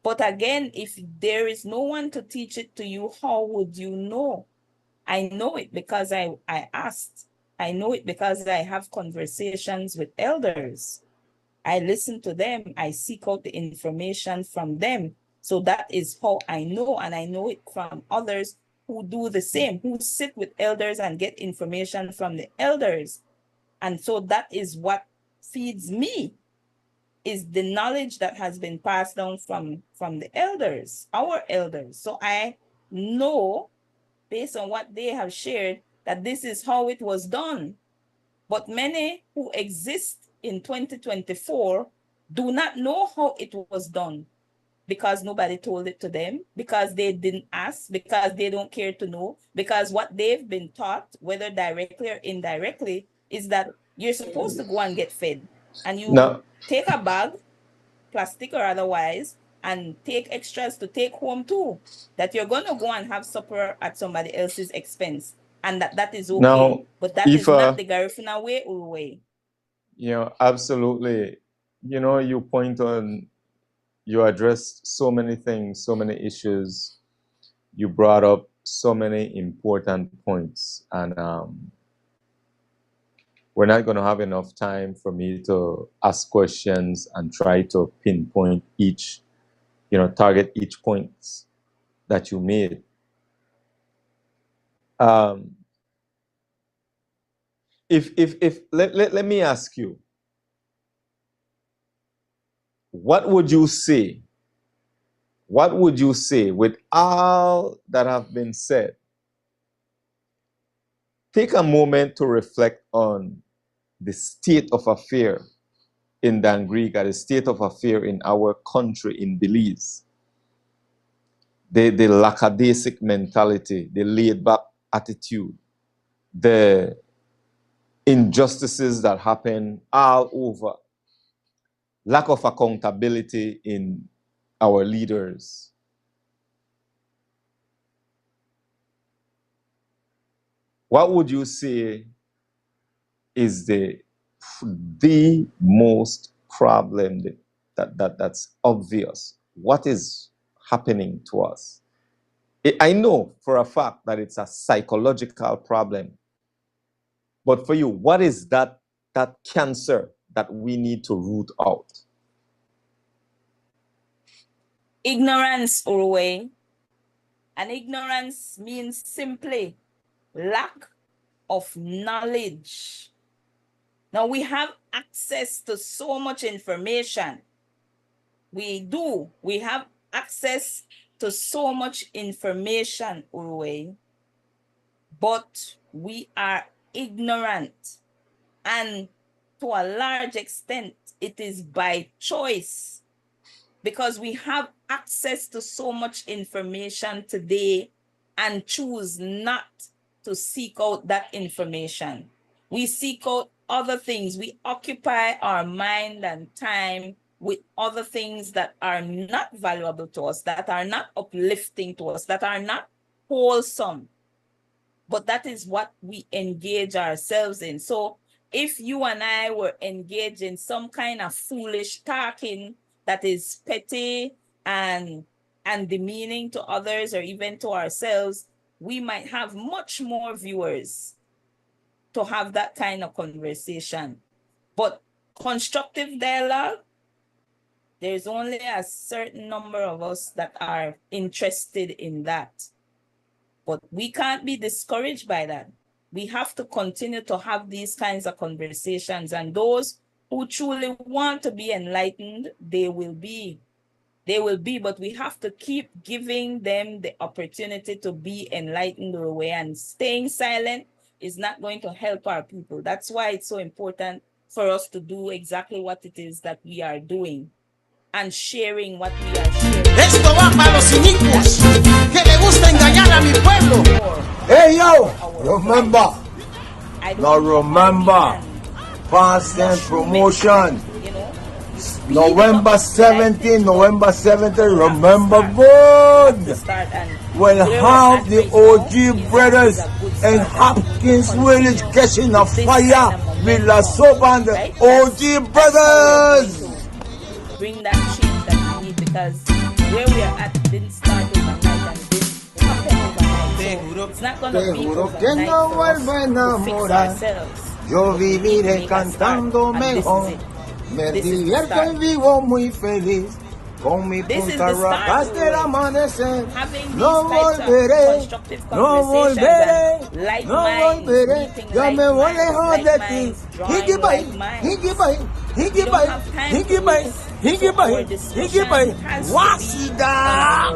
But again, if there is no one to teach it to you, how would you know? I know it because I asked. I know it because I have conversations with elders. I listen to them. I seek out the information from them. So that is how I know, and I know it from others who do the same, who sit with elders and get information from the elders. And so that is what feeds me, is the knowledge that has been passed down from the elders, our elders. So I know, based on what they have shared, that this is how it was done. But many who exist in 2024 do not know how it was done, because nobody told it to them, because they didn't ask, because they don't care to know, because what they've been taught, whether directly or indirectly, is that you're supposed to go and get fed. And you take a bag, plastic or otherwise, and take extras to take home too. That you're going to go and have supper at somebody else's expense. And that is okay. Now, but that is not the Garifuna way, Uruwei. Absolutely. You point on, you addressed so many things, so many issues. You brought up so many important points. And we're not going to have enough time for me to ask questions and try to pinpoint each, target each point that you made. Let me ask you, what would you say? What would you say with all that have been said? Take a moment to reflect on the state of affair in Dangriga, the state of affair in our country, in Belize. The lackadaisic mentality, the laid-back attitude, the injustices that happen all over, lack of accountability in our leaders. What would you say is the most problem that's obvious? What is happening to us? I know for a fact that it's a psychological problem. But for you, what is that cancer that we need to root out? Ignorance, Uruwei. And ignorance means simply lack of knowledge. Now, we have access to so much information. We do. We have access to so much information, Uruwei. But we are ignorant. And to a large extent, it is by choice. Because we have access to so much information today and choose not to seek out that information. We seek out other things. We occupy our mind and time with other things that are not valuable to us, that are not uplifting to us, that are not wholesome. But that is what we engage ourselves in. So if you and I were engaged in some kind of foolish talking that is petty and demeaning to others or even to ourselves, we might have much more viewers to have that kind of conversation. But constructive dialogue, there's only a certain number of us that are interested in that. But we can't be discouraged by that. We have to continue to have these kinds of conversations. And those who truly want to be enlightened, they will be. They will be, but we have to keep giving them the opportunity to be enlightened away. And staying silent is not going to help our people. That's why it's so important for us to do exactly what it is that we are doing and sharing what we are sharing. Esto va para los inicuos que le gusta engañar a mi pueblo. Hey yo, remember, now remember, past and promotion. November 17, remember good. We'll have the OG brothers in Hopkins Village catching a fire with La Soba and the OG brothers. Bring that change that we need, because where we are at didn't start overnight and didn't happen overnight. So it's not going to be overnight for us to fix ourselves. Yo viviré cantando mejor. Me divierto y vivo muy feliz. Con mi This is punta the rock start. hasta el amanecer. Having these No types of volveré, constructive no conversations volveré, and like no minds, volveré. meeting Ya like me voy minds, lejos like de ti. minds, Hiki drawing bai, like minds. hiki bai, hiki We don't bai, have time hiki to bai, waste. hiki So bai, our hiki discussion bai. has to be Wasida. on our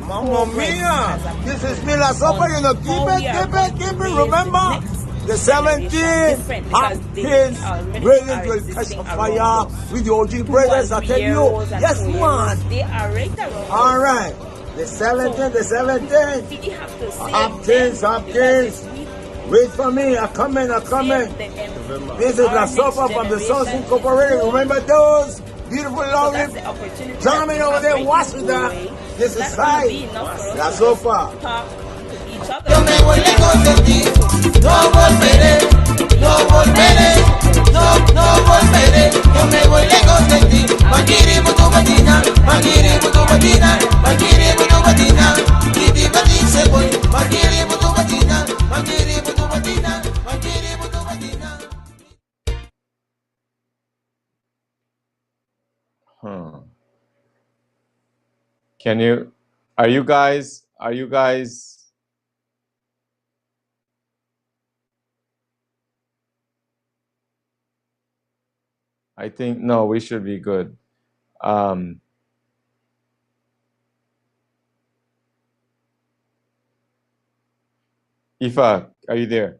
Mamma progress mia. as a This is people, philosopher, on you know. Keep how we it, are keep going it, to keep it. raise Remember, the next the generation 17 different hot because they kids already ready are to catch existing a around fire us. with the OG 2 brothers, and I 3 tell year you. olds and Yes, 4 year man. olds, they are right around All us. right. The 17, the 17. We have to save Hopkins, them Hopkins. because if we Wait for me. I'm coming, I'm coming. save them, This is our La next Sofa from the Sons generation Incorporated. is Remember those beautiful, so lovely that's the opportunity that gentlemen we over have there? right Watch now, with that. Uruwei. This It's is not going to side. be enough for us La to just Sofa. talk to each other. Yo me voy lejos de ti, no volveré, no volveré, no volveré. Yo me voy lejos de ti. Magiri butu batina, magiri butu batina, magiri butu batina. Kiti bati se voy, magiri butu batina, magiri butu batina, magiri butu batina. Are you guys, I think, no, we should be good. Ifa, are you there?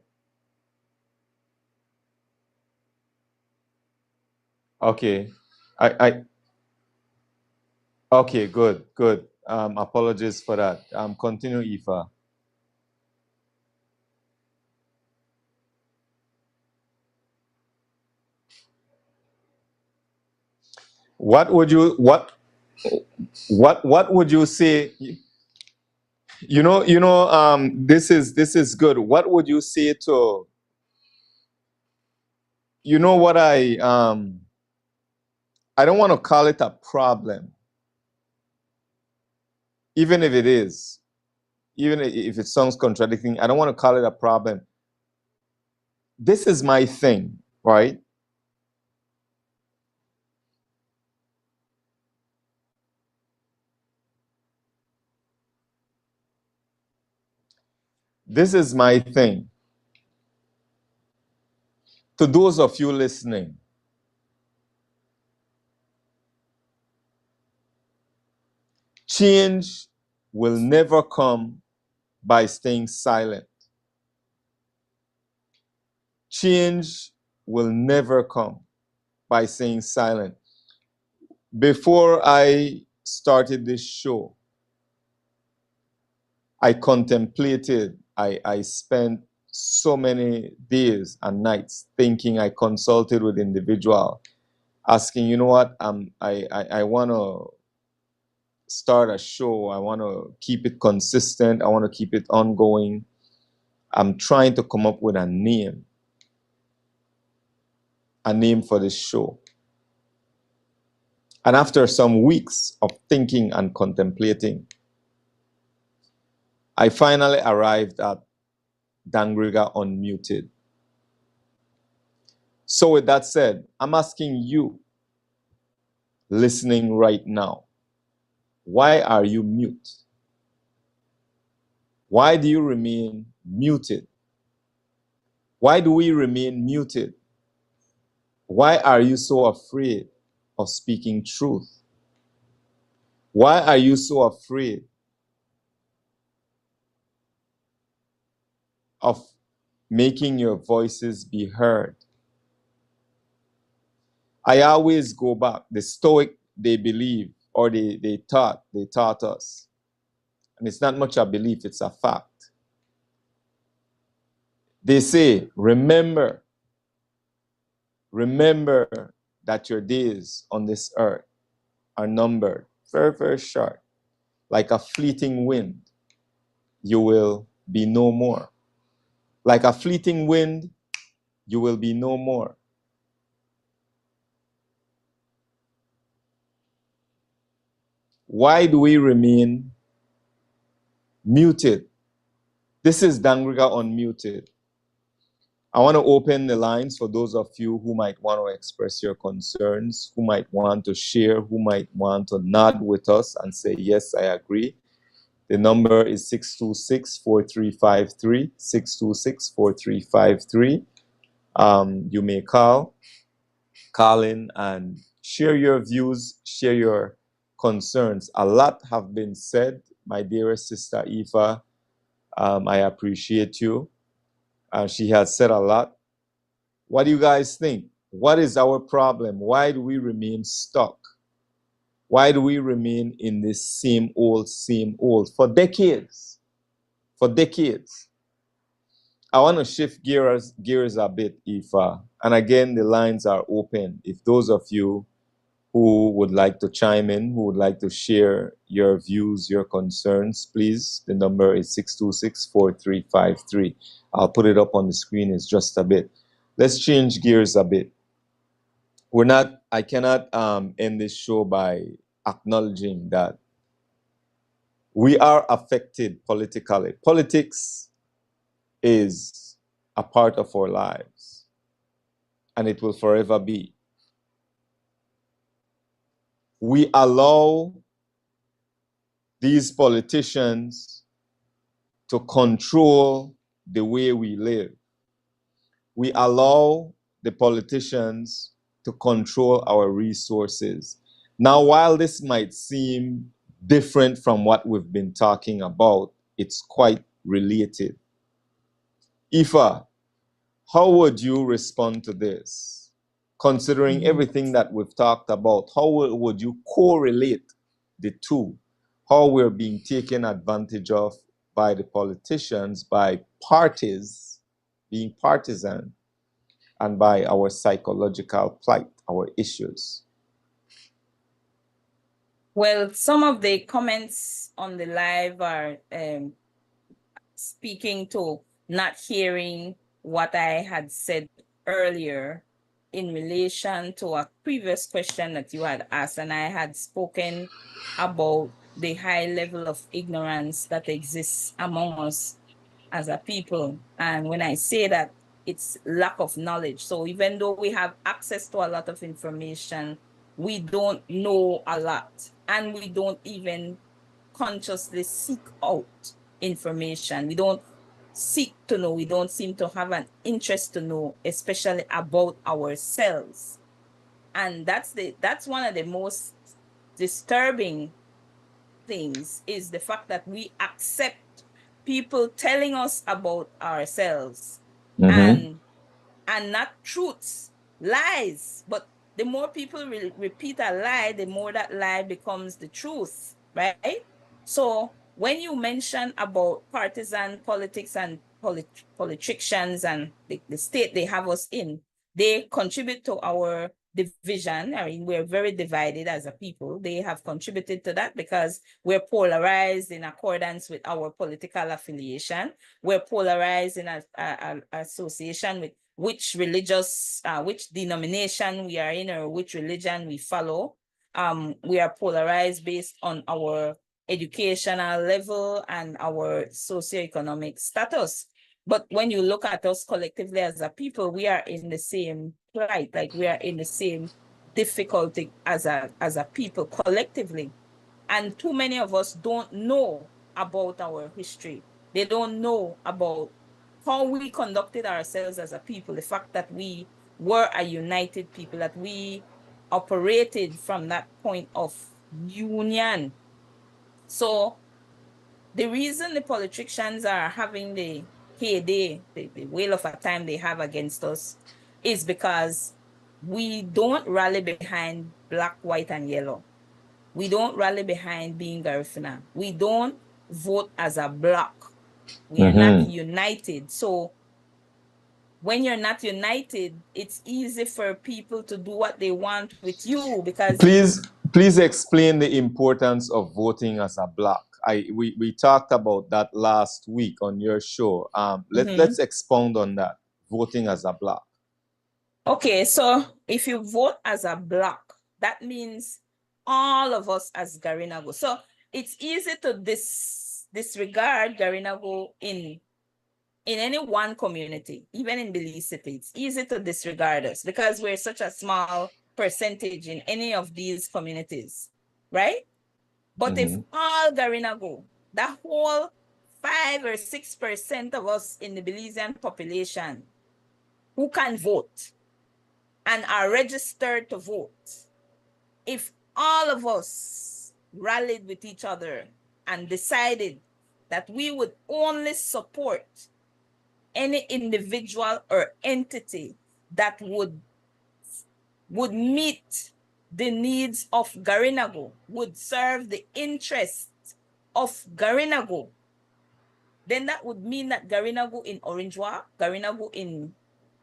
Okay. Okay, good. Apologies for that. Continue, Ifa. What would you say? This is good. What would you say to, what I don't want to call it a problem, even if it is, even if it sounds contradicting. I don't want to call it a problem. This is my thing, right? This is my thing. To those of you listening, change will never come by staying silent. Change will never come by staying silent. Before I started this show, I contemplated, I spent so many days and nights thinking. I consulted with individuals, asking, you know what, I want to start a show. I want to keep it consistent. I want to keep it ongoing. I'm trying to come up with a name for this show. And after some weeks of thinking and contemplating, I finally arrived at Dangriga Unmuted. So with that said, I'm asking you, listening right now, why are you mute? Why do you remain muted? Why do we remain muted? Why are you so afraid of speaking truth? Why are you so afraid of making your voices be heard? I always go back. The Stoic, they believe, or they taught us. And it's not much a belief, it's a fact. They say, remember that your days on this earth are numbered, very, very short. Like a fleeting wind, you will be no more. Like a fleeting wind, you will be no more. Why do we remain muted? This is Dangriga Unmuted. I want to open the lines for those of you who might want to express your concerns, who might want to share, who might want to nod with us and say, yes, I agree. The number is 626-4353, 626-4353. You may call in and share your views, share your concerns. A lot have been said, my dearest sister Aoife. I appreciate you. She has said a lot. What do you guys think? What is our problem? Why do we remain stuck? Why do we remain in this same old for decades? For decades. I want to shift gears a bit, Aoife. And again, the lines are open. If those of you who would like to chime in, who would like to share your views, your concerns, please, the number is 626-4353. I'll put it up on the screen in just a bit. Let's change gears a bit. I cannot end this show by acknowledging that we are affected politically. Politics is a part of our lives, and it will forever be. We allow these politicians to control the way we live. We allow the politicians to control our resources. Now, while this might seem different from what we've been talking about, it's quite related. Aoife, how would you respond to this? Considering everything that we've talked about, how would you correlate the two? How we're being taken advantage of by the politicians, by parties, being partisan, and by our psychological plight, our issues? Well, some of the comments on the live are speaking to not hearing what I had said earlier in relation to a previous question that you had asked, and I had spoken about the high level of ignorance that exists among us as a people. And when I say that, it's lack of knowledge. So even though we have access to a lot of information, we don't know a lot, and we don't even consciously seek out information. We don't seek to know. We don't seem to have an interest to know, especially about ourselves. And that's one of the most disturbing things, is the fact that we accept people telling us about ourselves, and not truths, lies. But the more people repeat a lie, the more that lie becomes the truth, right? So when you mention about partisan politics and politicians and the state they have us in, they contribute to our division. I mean, we're very divided as a people. They have contributed to that because we're polarized in accordance with our political affiliation. We're polarized in a association with which religious, which denomination we are in, or which religion we follow. We are polarized based on our educational level and our socioeconomic status. But when you look at us collectively as a people, we are in the same plight, like we are in the same difficulty as a people collectively. And too many of us don't know about our history. They don't know about how we conducted ourselves as a people, the fact that we were a united people, that we operated from that point of union. So the reason the politicians are having the heyday, the whale of a time they have against us, is because we don't rally behind black, white, and yellow. We don't rally behind being Garifuna. We don't vote as a block. We are not united. So when you're not united, it's easy for people to do what they want with you, because Please explain the importance of voting as a block. We talked about that last week on your show. Let's expound on that, voting as a block. Okay, so if you vote as a block, that means all of us as Garinago. So it's easy to disregard Garinago in in any one community, even in Belize City, it's easy to disregard us because we're such a small percentage in any of these communities, right? But if all Garina go, the whole 5 or 6% of us in the Belizean population who can vote and are registered to vote, if all of us rallied with each other and decided that we would only support any individual or entity that would meet the needs of Garinago, would serve the interests of Garinago, then that would mean that Garinago in Orangewa, Garinago in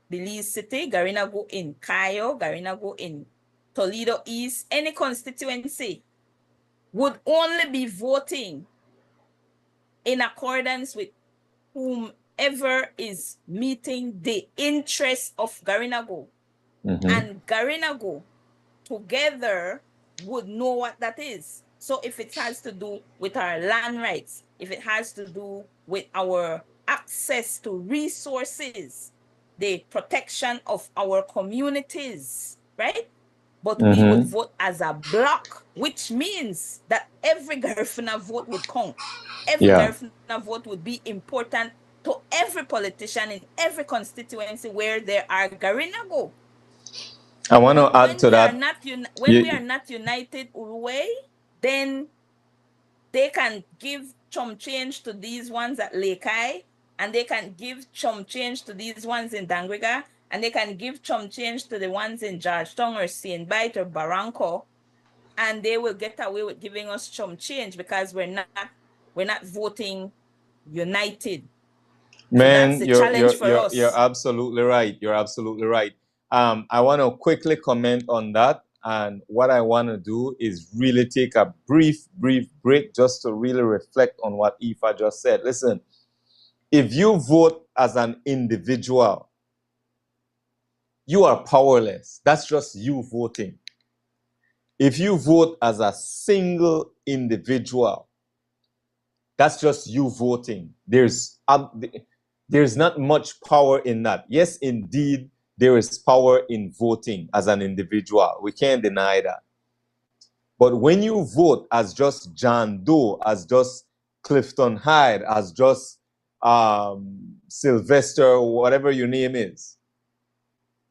Belize City, Garinago in Cayo, Garinago in Toledo East, any constituency would only be voting in accordance with whomever is meeting the interests of Garinago. And Garinago together would know what that is. So if it has to do with our land rights, if it has to do with our access to resources, the protection of our communities, right? But we would vote as a block, which means that every Garifuna vote would count. Every Garifuna vote would be important to every politician in every constituency where there are Garinago. I want to add to that. When we are not united, Uruwei, then they can give chum change to these ones at Lekai, and they can give chum change to these ones in Dangriga, and they can give chum change to the ones in Georgetown or St. Bite or Barranco, and they will get away with giving us chum change because we're not voting united. Man, so that's the challenge for us. You're absolutely right. You're absolutely right. I want to quickly comment on that. And what I want to do is really take a brief break just to really reflect on what Ifa just said. Listen, if you vote as an individual, you are powerless. That's just you voting. If you vote as a single individual, that's just you voting. There's not much power in that. Yes, indeed, there is power in voting as an individual. We can't deny that. But when you vote as just John Doe, as just Clifton Hyde, as just Sylvester, whatever your name is,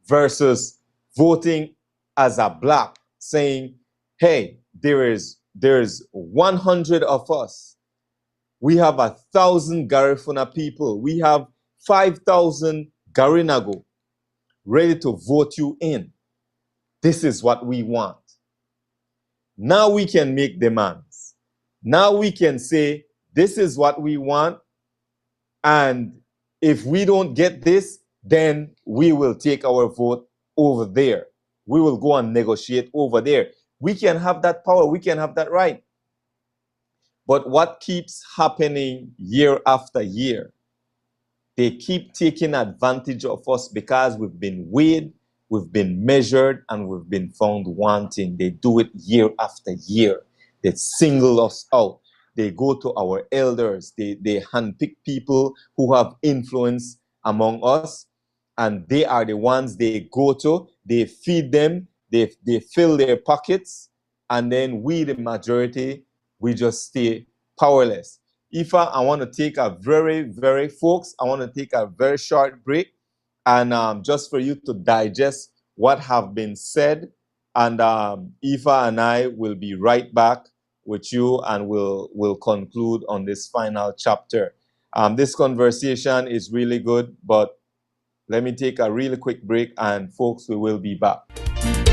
versus voting as a black, saying, hey, there's 100 of us. We have 1,000 Garifuna people. We have 5,000 Garinago ready to vote you in. This is what we want. Now we can make demands. Now we can say, this is what we want. And if we don't get this, then we will take our vote over there. We will go and negotiate over there. We can have that power. We can have that right. But what keeps happening year after year, they keep taking advantage of us because we've been weighed, we've been measured, and we've been found wanting. They do it year after year. They single us out. They go to our elders. They handpick people who have influence among us, and they are the ones they go to. They feed them. They fill their pockets, and then we, the majority, we just stay powerless. Ifa, I want to take a folks, I want to take a very short break, and just for you to digest what have been said, and Ifa and I will be right back with you, and we'll conclude on this final chapter. This conversation is really good, but let me take a really quick break, and folks, we will be back.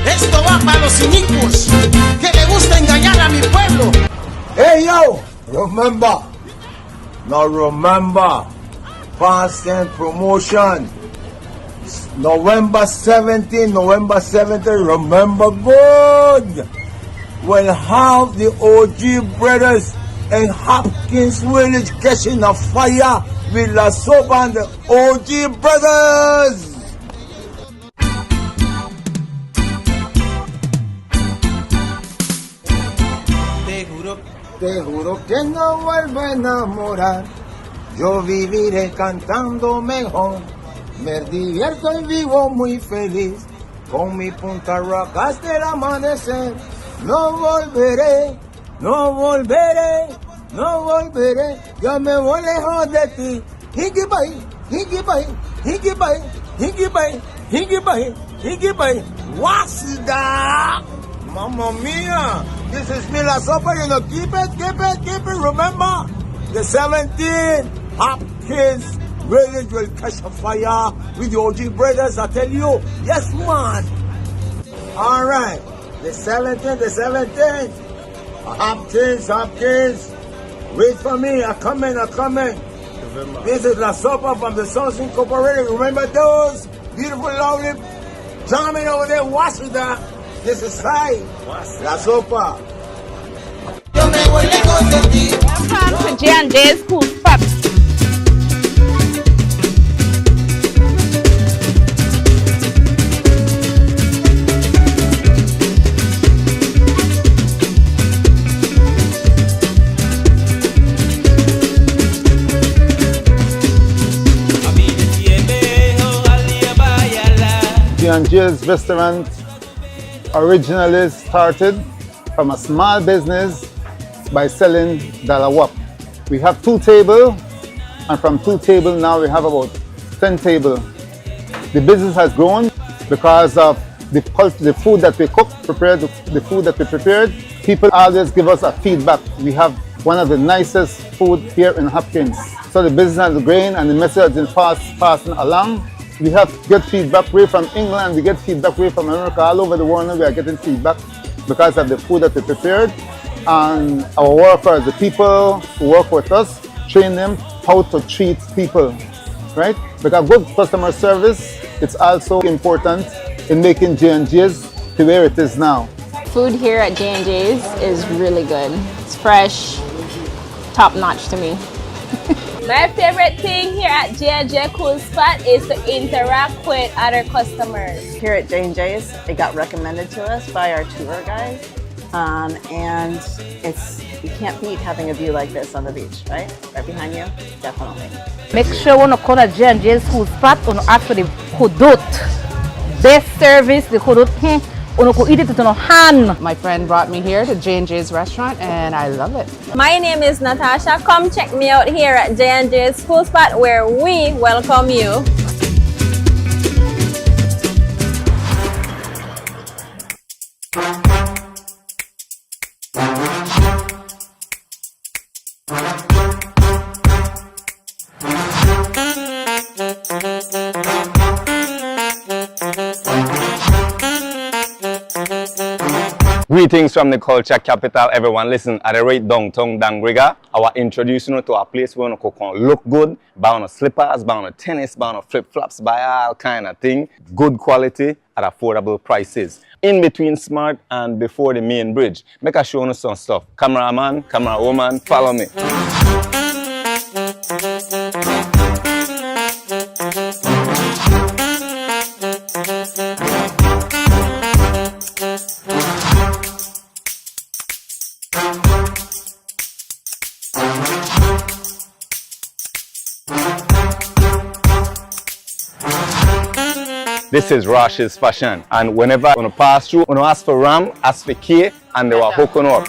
Esto va para los inicuos que le gusta engañar a mi pueblo. Hey yo, remember, fast and promotion. November 17, remember good. We'll have the OG brothers in Hopkins Village catching a fire with La Sopa and the OG brothers. Te juro que no vuelvo a enamorar. yo viviré cantando mejor. Me divierto y vivo muy feliz con mi punta rock hasta el amanecer. No volveré, no volveré, no volveré. Yo me voy lejos de ti. Higgy bye, higgy bye, higgy bye, higgy bye, higgy bye, higgy bye. What's that? Mamma mia! This is me la sopa, you know. Keep it, keep it, keep it. Remember, the 17 Hopkins village will catch a fire with the OG brothers. I tell you, yes, man. All right, the 17th. Hopkins. Wait for me. I'm coming. This is La Sopa from the Sons Incorporated. Remember those beautiful, lovely gentlemen over there? Watch that. This is Sai. La Sopa. Yo me voy lejos de ti. Welcome to J&J's Cool Spot. J&J's restaurant originally started from a small business by selling dalawap. We have 2 tables, and from 2 tables now we have about 10 tables. The business has grown because of the food that we cook, the food that we prepared. People always give us a feedback. We have one of the nicest food here in Hopkins. So the business has grown and the message has been passing along. We have good feedback way from England, we get feedback way from America, all over the world now we are getting feedback because of the food that we prepared. And our workers, the people who work with us, train them how to treat people, right? Because good customer service, it's also important in making J&J's to where it is now. Food here at J&J's is really good. It's fresh, top notch to me. My favorite thing here at J&J Cool Spot is to interact with other customers. Here at J&J's, it got recommended to us by our tour guide. And you can't beat having a view like this on the beach, right? Right behind you, definitely. Make sure when you come to J&J's Cool Spot, you ask for the hudut. Best service, the hudut. You could eat it with your hand. My friend brought me here to J&J's restaurant and I love it. My name is Natasha. Come check me out here at J&J's Cool Spot where we welcome you. Greetings from the culture capital, everyone. Listen, at the right downtown Dangriga, I will introduce you to a place where you can look good, buy on slippers, buy on tennis, buy on flip-flops, buy all kind of thing. Good quality at affordable prices. In between Smart and before the main bridge. Make a show you some stuff. Cameraman, camera woman, follow me. This is Rash's fashion, and whenever you pass through, you ask for Ram, ask for K, and they were hooking up.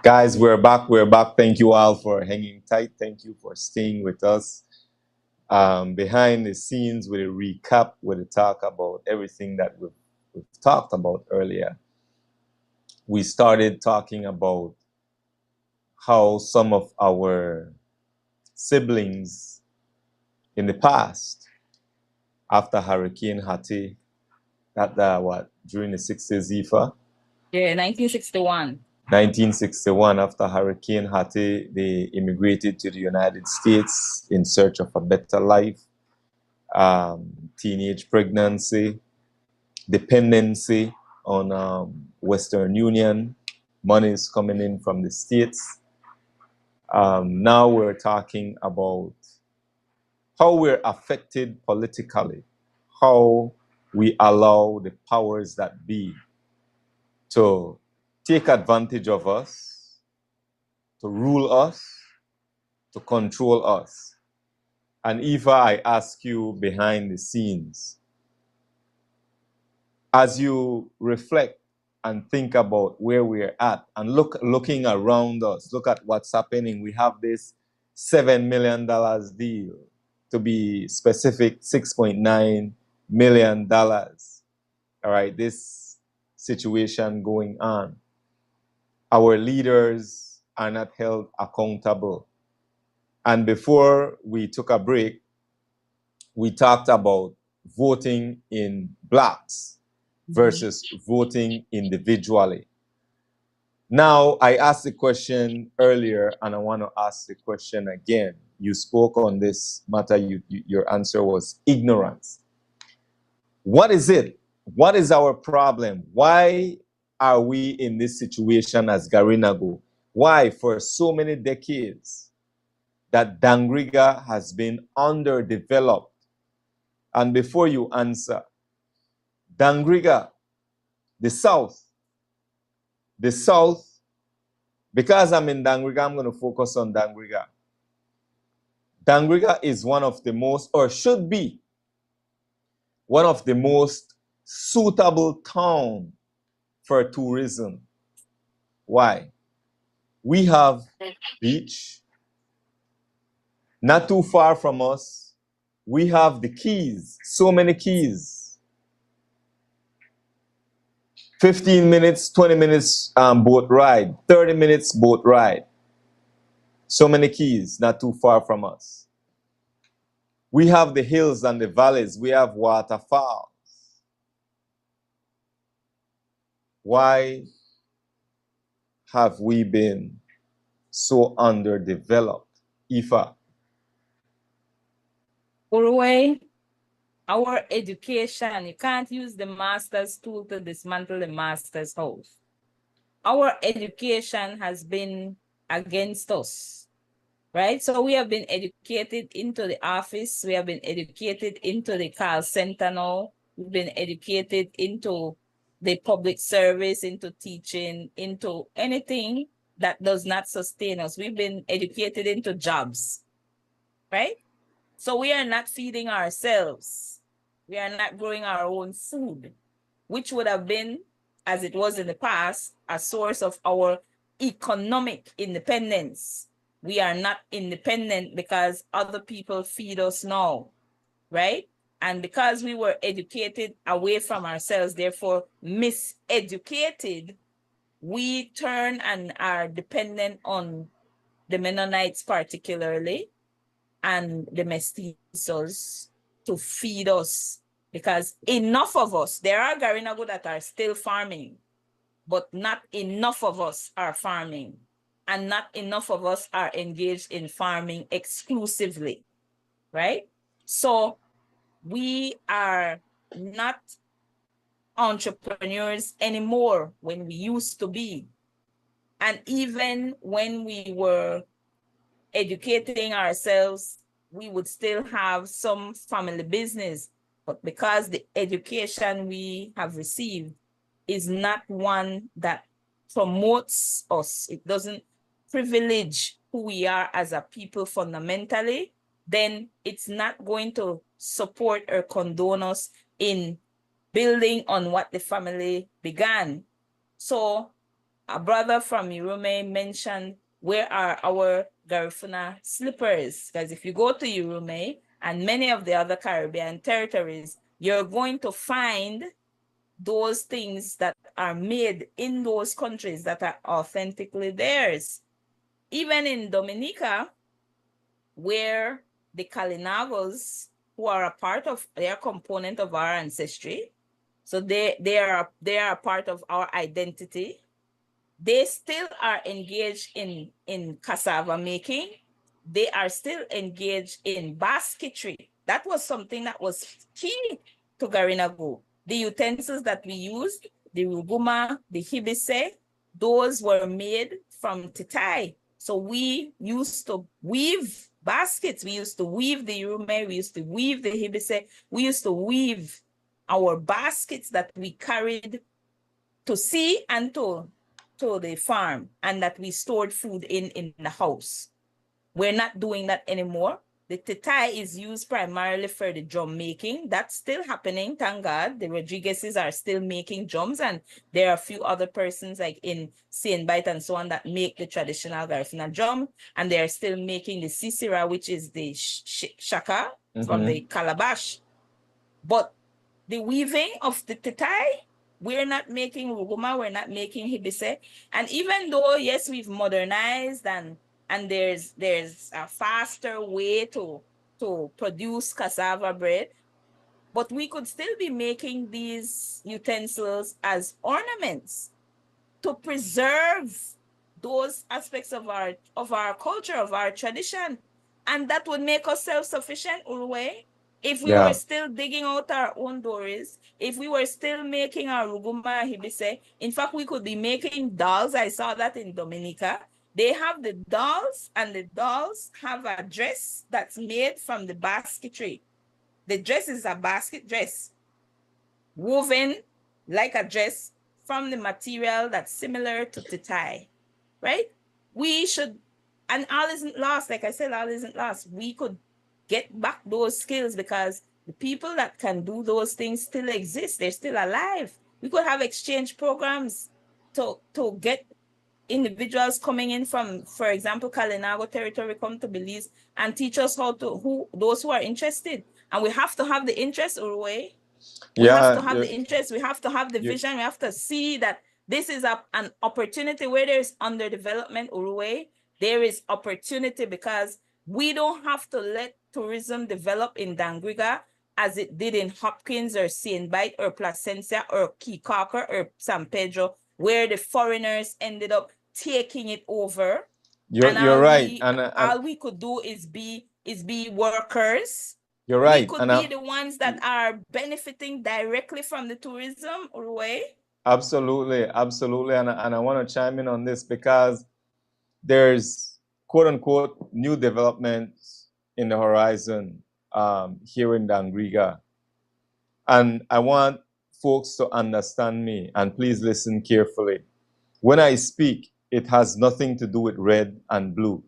Guys, we're back. Thank you all for hanging tight. Thank you for staying with us. Behind the scenes with a recap, with a talk about everything that we've talked about earlier. We started talking about how some of our siblings in the past, after Hurricane Hattie, during the 60s, Ifa? Yeah, 1961. 1961, after Hurricane Hattie, they immigrated to the United States in search of a better life. Teenage pregnancy, dependency on Western Union, money is coming in from the States. Now we're talking about how we're affected politically, how we allow the powers that be to take advantage of us, to rule us, to control us. And Eva, I ask you behind the scenes, as you reflect and think about where we're at and looking around us, look at what's happening. We have this $7 million deal, to be specific, $6.9 million. All right, this situation going on. Our leaders are not held accountable. And before we took a break, we talked about voting in blocks versus voting individually. Now, I asked the question earlier, and I want to ask the question again. You spoke on this matter. Your answer was ignorance. What is it? What is our problem? Why are we in this situation as Garinago? Why, for so many decades, that Dangriga has been underdeveloped? And before you answer, Dangriga, the South, because I'm in Dangriga, I'm going to focus on Dangriga. Dangriga is one of the most, or should be, one of the most suitable town for tourism. Why? We have beach. Not too far from us, we have the keys, so many keys. 15 minutes, 20 minutes boat ride, 30 minutes boat ride. So many keys, not too far from us. We have the hills and the valleys. We have waterfalls. Why have we been so underdeveloped? Ifa. Uruwei, our education, you can't use the master's tool to dismantle the master's house. Our education has been against us, right? So we have been educated into the office. We have been educated into the call center now. We've been educated into the public service, into teaching, into anything that does not sustain us. We've been educated into jobs, right? So we are not feeding ourselves. We are not growing our own food, which would have been, as it was in the past, a source of our economic independence. We are not independent because other people feed us now, right? And because we were educated away from ourselves, therefore miseducated, we turn and are dependent on the Mennonites particularly, and the mestizos to feed us, because enough of us, there are Garinago that are still farming, but not enough of us are farming, and not enough of us are engaged in farming exclusively, right? So we are not entrepreneurs anymore when we used to be. And even when we were educating ourselves, we would still have some family business. But because the education we have received is not one that promotes us, it doesn't privilege who we are as a people fundamentally, then it's not going to support or condone us in building on what the family began. So a brother from Uruwei mentioned, where are our Garifuna slippers? Because if you go to Uruwei and many of the other Caribbean territories, you're going to find those things that are made in those countries that are authentically theirs. Even in Dominica, where the Kalinagos, who are a part of, they are a component of our ancestry, so they are a part of our identity. they still are engaged in cassava making. They are still engaged in basketry. That was something that was key to Garinago. The utensils that we used, the ruguma, the hibise, those were made from titai. So we used to weave baskets. We used to weave the urume. We used to weave the hibise. We used to weave our baskets that we carried to sea and to the farm, and that we stored food in the house. We're not doing that anymore. The titai is used primarily for the drum making. That's still happening, thank God. The Rodriguezes are still making drums, and there are a few other persons like in Saint Bite and so on that make the traditional Garifuna drum, and they are still making the sisira, which is the shaka from the calabash. But the weaving of the titai, we're not making ruguma, we're not making hibise. And even though, yes, we've modernized and there's a faster way to produce cassava bread, but we could still be making these utensils as ornaments to preserve those aspects of our culture, of our tradition. And that would make us self-sufficient, Uruwei. If we were still digging out our own doors, if we were still making our ruguma hibise, in fact, we could be making dolls. I saw that in Dominica. They have the dolls, and the dolls have a dress that's made from the basketry. The dress is a basket dress, woven like a dress from the material that's similar to titai, right? We should, and all isn't lost. Like I said, all isn't lost. We could get back those skills because the people that can do those things still exist. They're still alive. We could have exchange programs to get individuals coming in from, for example, Kalinago territory, come to Belize and teach us those who are interested. And we have to have the interest, Uruwei. We have to have the interest. We have to have the vision. We have to see that this is an opportunity where there's underdevelopment, Uruwei. There is opportunity because we don't have to let tourism develop in Dangriga as it did in Hopkins or Saint Bite or Placencia or Kikaka or San Pedro, where the foreigners ended up taking it over. You're right. All we could do is be workers. You're right. We could be the ones that are benefiting directly from the tourism, Uruwei. Absolutely, absolutely. And I want to chime in on this because there's quote unquote new developments in the horizon here in Dangriga. And I want folks to understand me, and please listen carefully. When I speak, it has nothing to do with red and blue.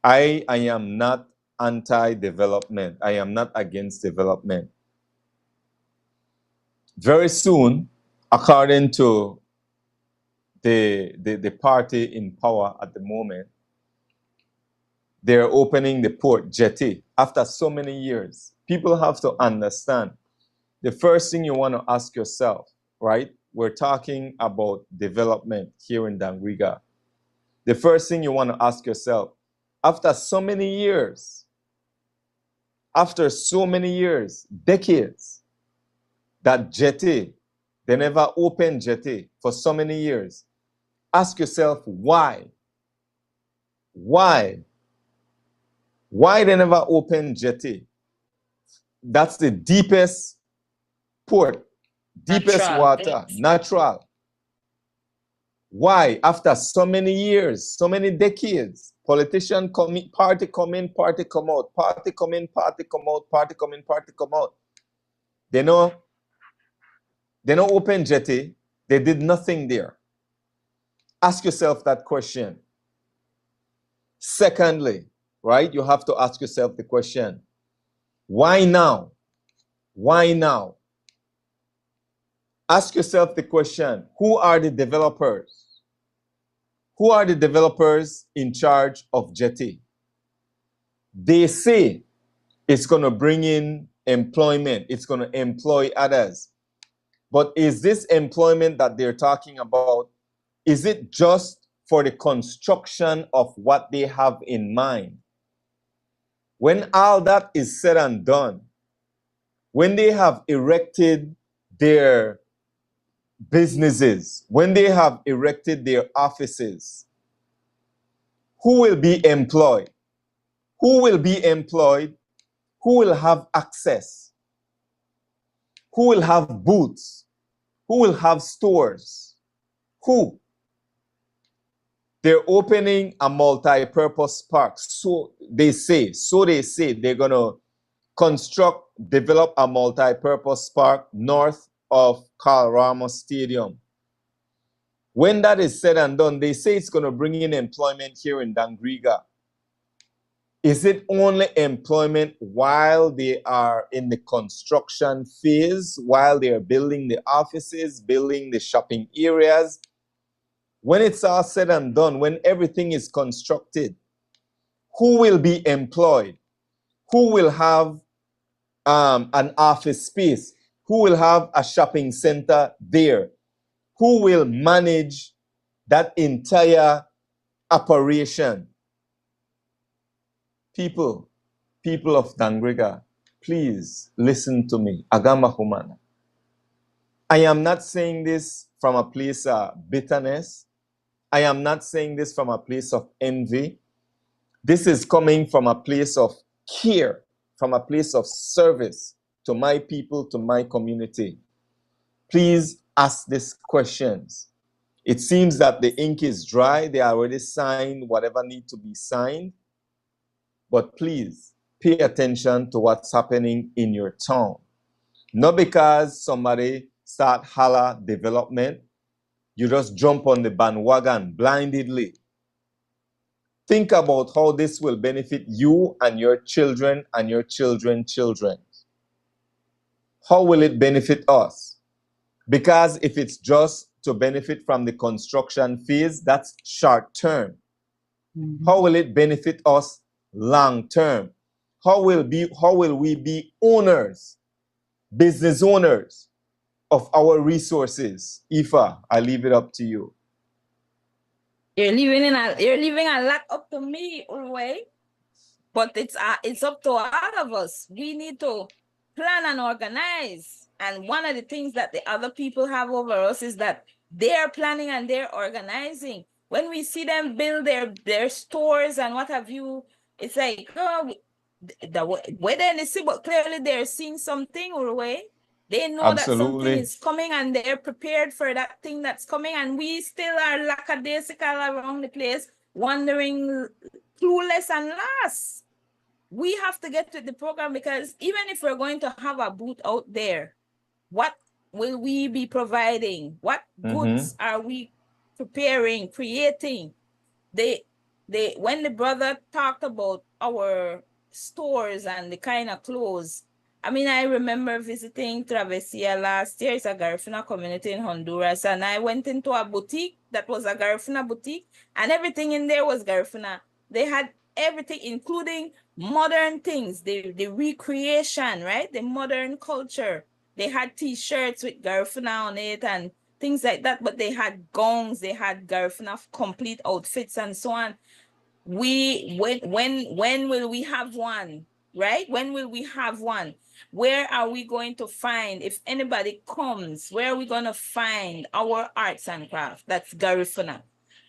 I am not anti-development. I am not against development. Very soon, according to the party in power at the moment, they're opening the port jetty after so many years. People have to understand. The first thing you want to ask yourself, right? We're talking about development here in Dangriga. The first thing you want to ask yourself, after so many years, decades, that jetty, they never opened jetty for so many years. Ask yourself why? Why they never opened jetty? That's the deepest port, deepest water, natural. Why? After so many years, so many decades, politician come in, party come in, party come out, party come in, party come out, party come in, party come out. They don't open jetty. They did nothing there. Ask yourself that question. Secondly, right, you have to ask yourself the question, why now? Why now? Ask yourself the question, who are the developers? Who are the developers in charge of jetty? They say it's going to bring in employment. It's going to employ others. But is this employment that they're talking about, is it just for the construction of what they have in mind? When all that is said and done, when they have erected their businesses, when they have erected their offices, who will be employed? Who will be employed? Who will have access? Who will have booths? Who will have stores? Who? They're opening a multi-purpose park. So they say they're going to develop a multi-purpose park north of Karl Ramos Stadium. When that is said and done, they say it's going to bring in employment here in Dangriga. Is it only employment while they are in the construction phase, while they are building the offices, building the shopping areas? When it's all said and done, when everything is constructed, who will be employed? Who will have an office space? Who will have a shopping center there? Who will manage that entire operation? People of Dangriga, please listen to me. Agama Humana. I am not saying this from a place of bitterness. I am not saying this from a place of envy. This is coming from a place of care, from a place of service to my people, to my community. Please ask these questions. It seems that the ink is dry. They already signed whatever needs to be signed. But please pay attention to what's happening in your town. Not because somebody start holla development, you just jump on the bandwagon blindly. Think about how this will benefit you and your children and your children's children. How will it benefit us? Because if it's just to benefit from the construction phase, that's short term. How will it benefit us long term? How will we be owners, business owners of our resources? Ifa, I leave it up to you. You're leaving a lot up to me, Uruwei. But it's up to all of us. We need to plan and organize. And one of the things that the other people have over us is that they're planning and they're organizing. When we see them build their stores and what have you, it's like, oh, whether they see, but clearly they're seeing something Uruwei. They know Absolutely. that something is coming and they're prepared for that thing that's coming. And we still are lackadaisical around the place, wandering, clueless and lost. We have to get to the program, because even if we're going to have a booth out there, what will we be providing? What goods are we preparing, creating? When the brother talked about our stores and the kind of clothes, I mean, I remember visiting Travessia last year. It's a Garifuna community in Honduras, and I went into a boutique that was a Garifuna boutique, and everything in there was Garifuna. They had everything, including modern things, the recreation, right? The modern culture. They had t-shirts with Garifuna on it and things like that, but they had gowns, they had Garifuna complete outfits and so on. When will we have one, right? When will we have one? Where are we going to find, if anybody comes, where are we going to find our arts and craft? That's Garifuna.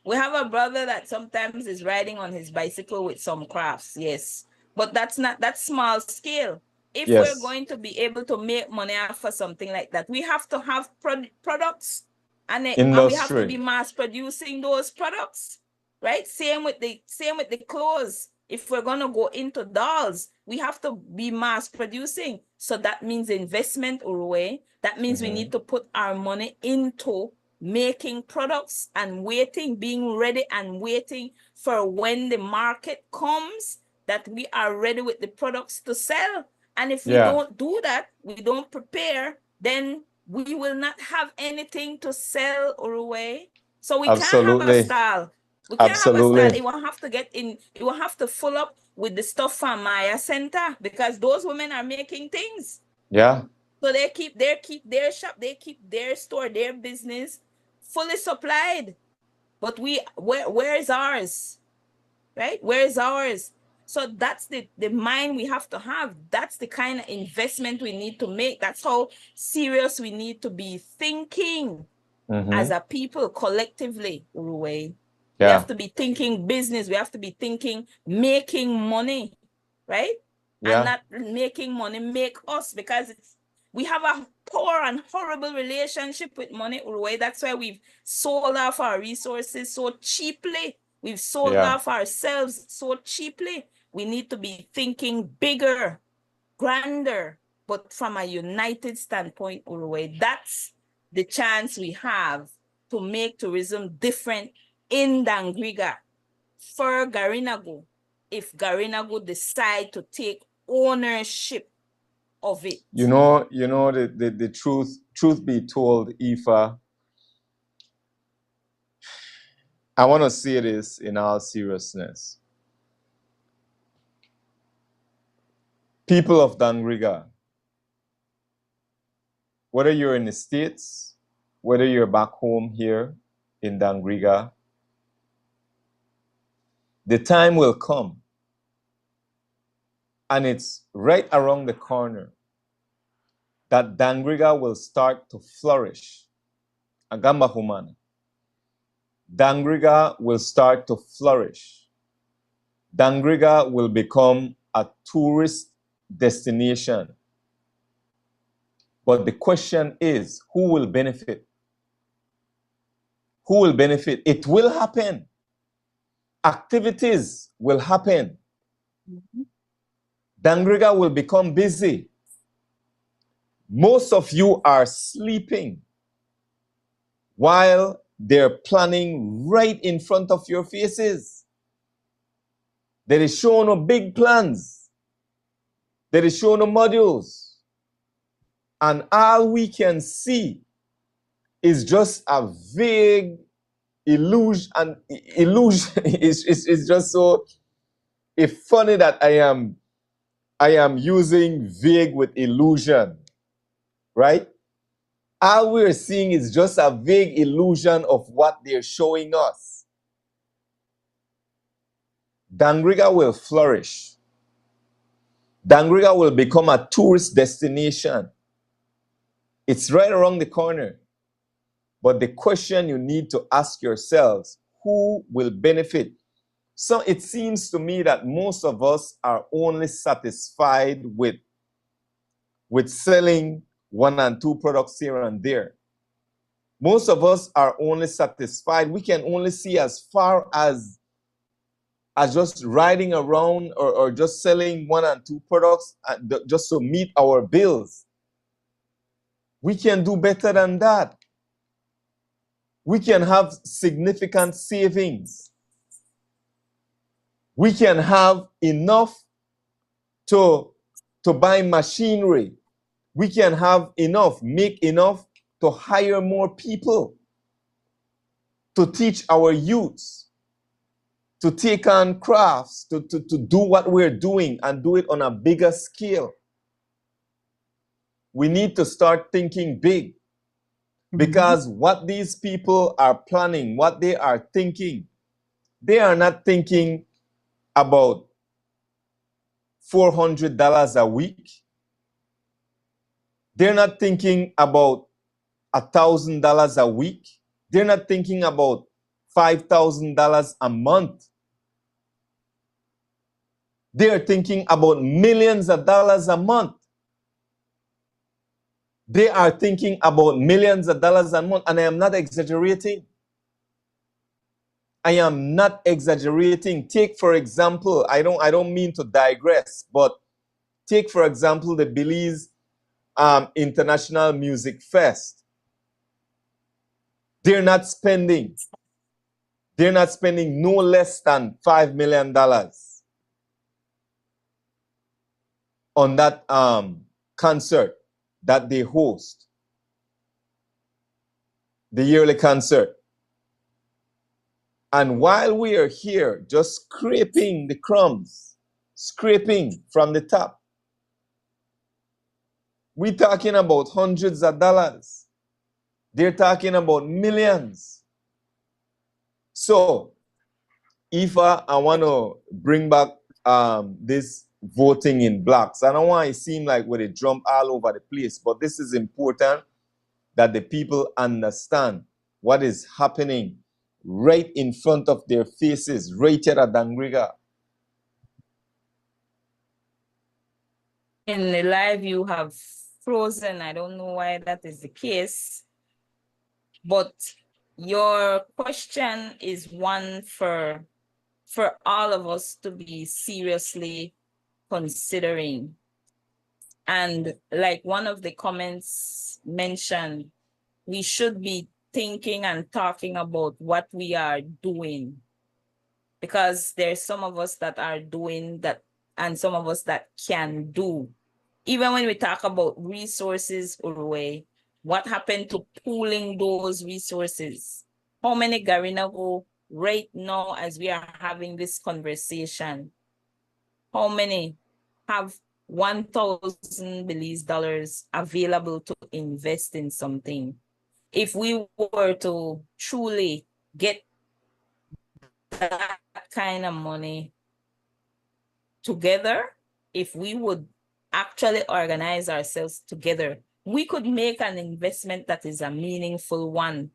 We have a brother that sometimes is riding on his bicycle with some crafts, yes. But that's small scale. If we're going to be able to make money off of something like that, we have to have products, and we have to be mass producing those products, right? Same with the clothes. If we're gonna go into dolls, we have to be mass producing. So that means investment, Uruwei. That means we need to put our money into making products and being ready and waiting for when the market comes, that we are ready with the products to sell. And if we don't do that, we don't prepare, then we will not have anything to sell, Uruwei. So we can't have a stall. We can't have a stall. It will have to it will have to full up with the stuff from Maya Center, because those women are making things. Yeah. So they keep their shop, they keep their store, their business fully supplied. But where is ours? Right? Where is ours? So that's the mind we have to have. That's the kind of investment we need to make. That's how serious we need to be thinking. as a people collectively, Uruwei. We Yeah. have to be thinking business. We have to be thinking making money, right? Yeah. And not making money make us, because we have a poor and horrible relationship with money, Uruwei. That's why we've sold off our resources so cheaply. We've sold off ourselves so cheaply. We need to be thinking bigger, grander, but from a united standpoint, Uruwei. That's the chance we have to make tourism different in Dangriga for Garinagu, if Garinagu decide to take ownership of it. You know, the truth be told, Ifa, I want to say this in all seriousness. People of Dangriga, whether you're in the States, whether you're back home here in Dangriga, the time will come, and it's right around the corner, that Dangriga will start to flourish. Agamba Humana. Dangriga will start to flourish. Dangriga will become a tourist destination. But the question is, who will benefit? Who will benefit? It will happen. Activities will happen. Dangriga will become busy. Most of you are sleeping while they're planning right in front of your faces. There is showing no big plans. There is showing no modules. And all we can see is just a vague illusion. And illusion is just so funny that I am using vague with illusion, right? All we're seeing is just a vague illusion of what they're showing us. Dangriga will flourish. Dangriga will become a tourist destination. It's right around the corner. But the question you need to ask yourselves, who will benefit? So it seems to me that most of us are only satisfied with selling 1 and 2 products here and there. Most of us are only satisfied. We can only see as far as just riding around or just selling 1 and 2 products just to meet our bills. We can do better than that. We can have significant savings. We can have enough to buy machinery. We can have enough, make enough to hire more people, to teach our youths, to take on crafts, to do what we're doing and do it on a bigger scale. We need to start thinking big, because what these people are planning, what they are thinking, they are not thinking about $400 a week. They're not thinking about $1,000 a week. They're not thinking about $5,000 a month. They're thinking about millions of dollars a month. They are thinking about millions of dollars a month, and I am not exaggerating. I am not exaggerating. Take, for example, I don't mean to digress, but take, for example, the Belize International Music Fest. They're not spending no less than $5 million on that concert that they host, the yearly concert. And while we are here just scraping the crumbs, scraping from the top, we're talking about hundreds of dollars. They're talking about millions. So, Ifa, I want to bring back this voting in blocks. I don't want it to seem like we're a drum all over the place, but this is important that the people understand. what is happening right in front of their faces, right here at Dangriga. In the live, you have frozen. I don't know why that is the case, but your question is one for all of us to be seriously considering. And like one of the comments mentioned, we should be thinking and talking about what we are doing, because there's some of us that are doing that and some of us that can do. Even when we talk about resources, Uruwei, what happened to pooling those resources? How many Garinago right now as we are having this conversation? How many have 1,000 Belize dollars available to invest in something? If we were to truly get that kind of money together, if we would actually organize ourselves together, we could make an investment that is a meaningful one,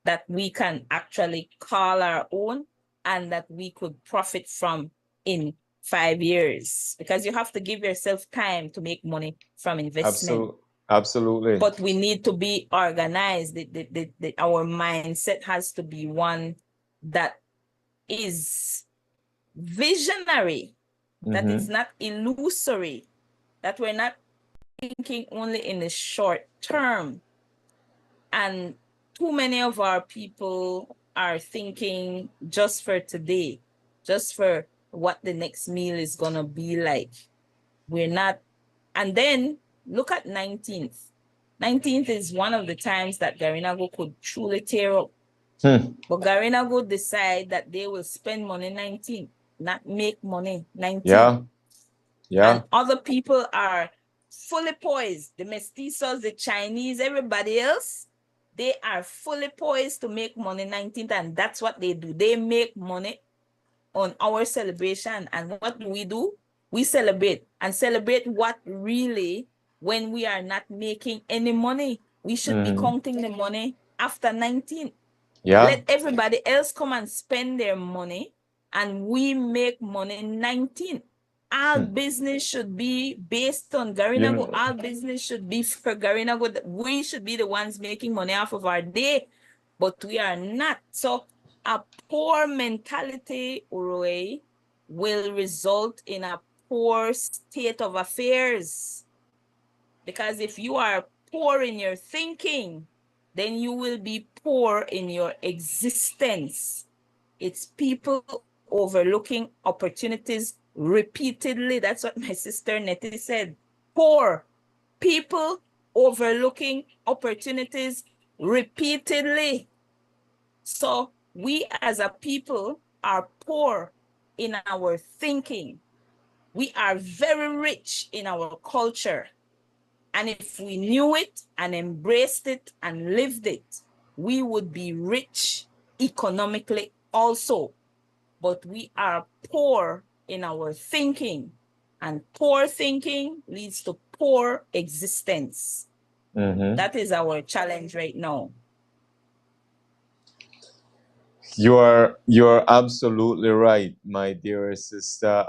that we can actually call our own and that we could profit from in 5 years, because you have to give yourself time to make money from investment. Absolutely. But we need to be organized. Our mindset has to be one that is visionary, that it's not illusory, that we're not thinking only in the short term. And too many of our people are thinking just for today, just for what the next meal is going to be like. We're not. And then look at 19th. 19th is one of the times that Garinago could truly tear up. But Garinago decide that they will spend money 19th, not make money 19th. Yeah. And other people are fully poised. The mestizos, the Chinese, everybody else, they are fully poised to make money 19th, and that's what they do. They make money on our celebration. And what do? We celebrate. And celebrate what really, when we are not making any money? We should be counting the money after 19th. Yeah. Let everybody else come and spend their money, and we make money 19th. All business should be based on Garinago. All business should be for Garinago. We should be the ones making money off of our day, but we are not. So a poor mentality, Uruwei, will result in a poor state of affairs. Because if you are poor in your thinking, then you will be poor in your existence. It's people overlooking opportunities repeatedly. That's what my sister Nettie said. Poor people overlooking opportunities repeatedly. So we as a people are poor in our thinking. We are very rich in our culture. And if we knew it and embraced it and lived it, we would be rich economically also. But we are poor in our thinking, and poor thinking leads to poor existence. That is our challenge right now. You're absolutely right, my dear sister.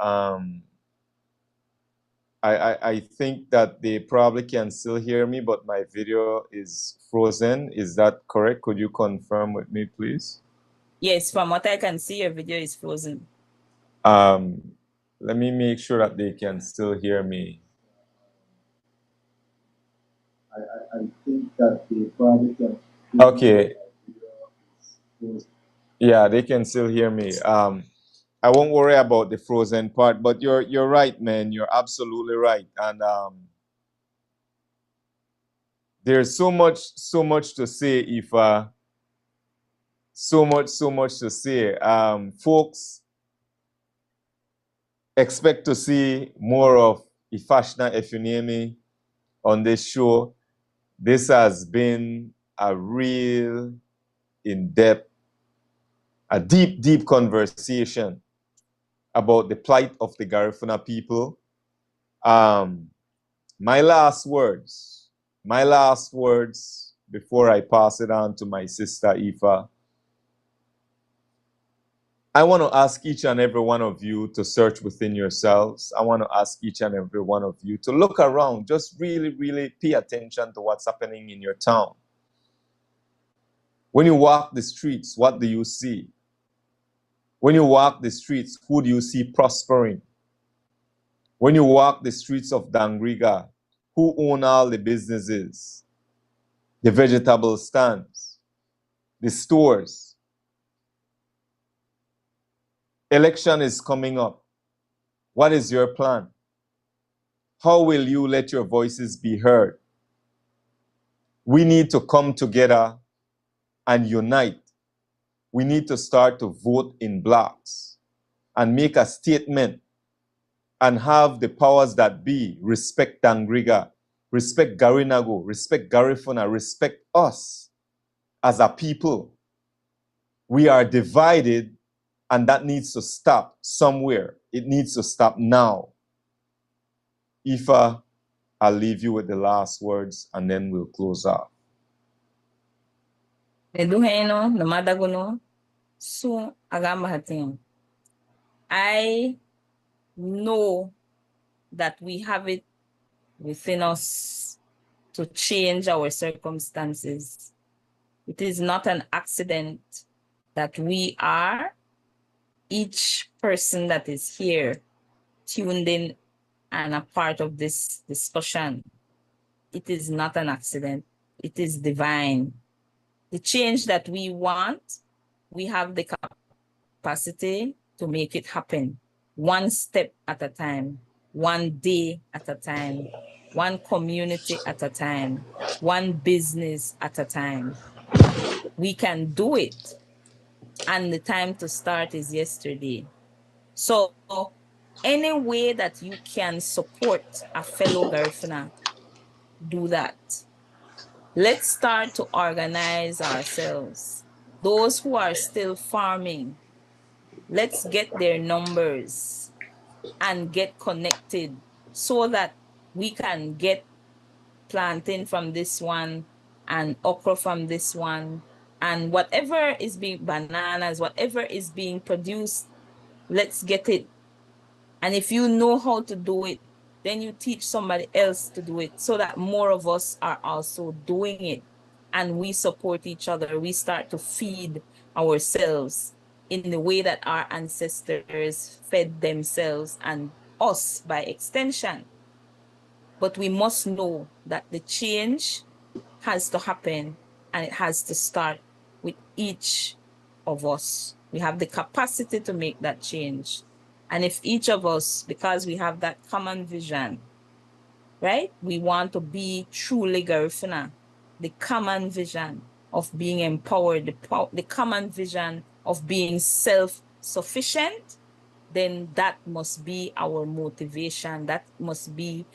I think that they probably can still hear me, but my video is frozen. Is that correct? Could you confirm with me, please? Yes, from what I can see, your video is frozen. Let me make sure that they can still hear me. I think that they probably can. Okay. Yeah, they can still hear me. I won't worry about the frozen part, but you're right, man. You're absolutely right. And there's so much to say, Ifa. So much to say. Folks expect to see more of Ifasina Efunyemi on this show. This has been a real in-depth, a deep conversation about the plight of the Garifuna people. My last words before I pass it on to my sister Ifa, I want to ask each and every one of you to search within yourselves. I want to ask each and every one of you to look around. Just really, really pay attention to what's happening in your town. When you walk the streets, what do you see? When you walk the streets, who do you see prospering? When you walk the streets of Dangriga, who own all the businesses, the vegetable stands, the stores? Election is coming up. What is your plan? How will you let your voices be heard? We need to come together and unite. We need to start to vote in blocks and make a statement and have the powers that be respect Dangriga, respect Garinago, respect Garifuna, respect us as a people. We are divided, and that needs to stop somewhere. It needs to stop now. Ifa, I'll leave you with the last words, and then we'll close out. I know that we have it within us to change our circumstances. It is not an accident that we are, each person that is here, tuned in and a part of this discussion. It is not an accident. It is divine. The change that we want, we have the capacity to make it happen. One step at a time, one day at a time, one community at a time, one business at a time. We can do it. And the time to start is yesterday. So any way that you can support a fellow Garifuna, do that. Let's start to organize ourselves. Those who are still farming, let's get their numbers and get connected so that we can get planting from this one and okra from this one, and whatever is being bananas, whatever is being produced, let's get it. And if you know how to do it, then you teach somebody else to do it so that more of us are also doing it. And we support each other. We start to feed ourselves in the way that our ancestors fed themselves and us by extension. But we must know that the change has to happen and it has to start with each of us. We have the capacity to make that change. And if each of us, because we have that common vision, right? We want to be truly Garifuna, the common vision of being empowered, the common vision of being self-sufficient, then that must be our motivation. That must be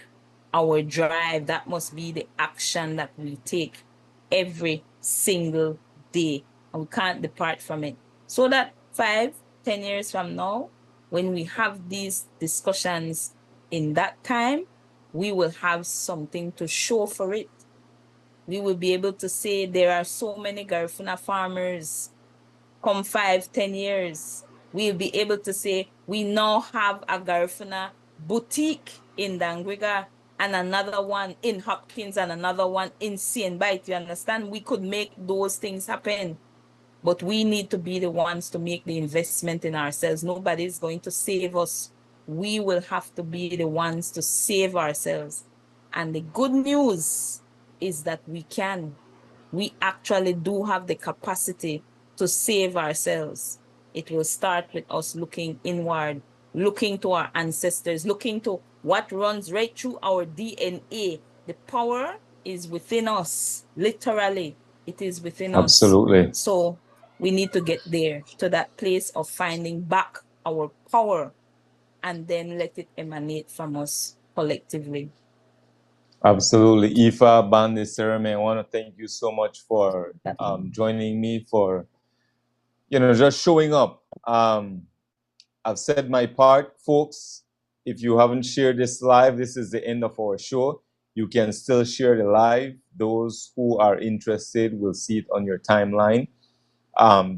our drive. That must be the action that we take every single day. And we can't depart from it. So that 5-10 years from now, when we have these discussions in that time, we will have something to show for it. We will be able to say there are so many Garifuna farmers. Come 5-10 years, we'll be able to say we now have a Garifuna boutique in Dangriga and another one in Hopkins and another one in Sienbite. You understand? We could make those things happen. But we need to be the ones to make the investment in ourselves. Nobody is going to save us. We will have to be the ones to save ourselves. And the good news is that we can. We actually do have the capacity to save ourselves. It will start with us looking inward, looking to our ancestors, looking to what runs right through our DNA. The power is within us, literally. It is within us. Absolutely. So we need to get there, to that place of finding back our power and then let it emanate from us collectively. Absolutely. Ifa, Bandi, Sereme, I want to thank you so much for joining me, for just showing up. I've said my part, folks. If you haven't shared this live, this is the end of our show. You can still share the live. Those who are interested will see it on your timeline.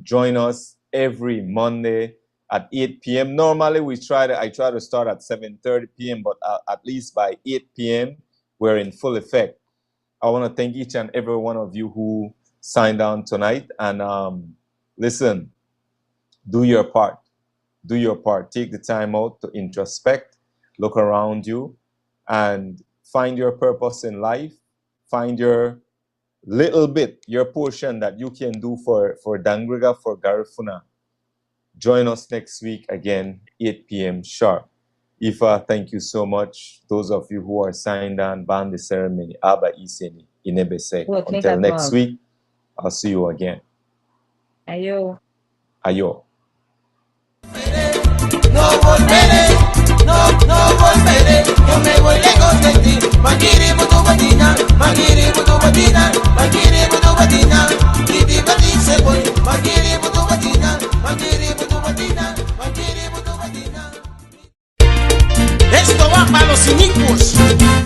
Join us every Monday at 8 p.m. Normally, I try to start at 7:30 p.m., but at least by 8 p.m., we're in full effect. I want to thank each and every one of you who signed on tonight. And listen, do your part. Do your part. Take the time out to introspect, look around you, and find your purpose in life. Find your little bit, your portion that you can do for Dangriga, for Garifuna. Join us next week again, 8 p.m. sharp. Ifa, thank you so much. Those of you who are signed on, ban the ceremony. Aba Iseni, Inebese. Until next week, I'll see you again. Ayo. Ayo. No volveré, no volveré, yo me voy lejos de ti. Magiri butu batina, magiri butu batina, magiri butu batina. Titi bati se voy, magiri butu batina, magiri butu batina, magiri butu batina. Esto va para los inicuos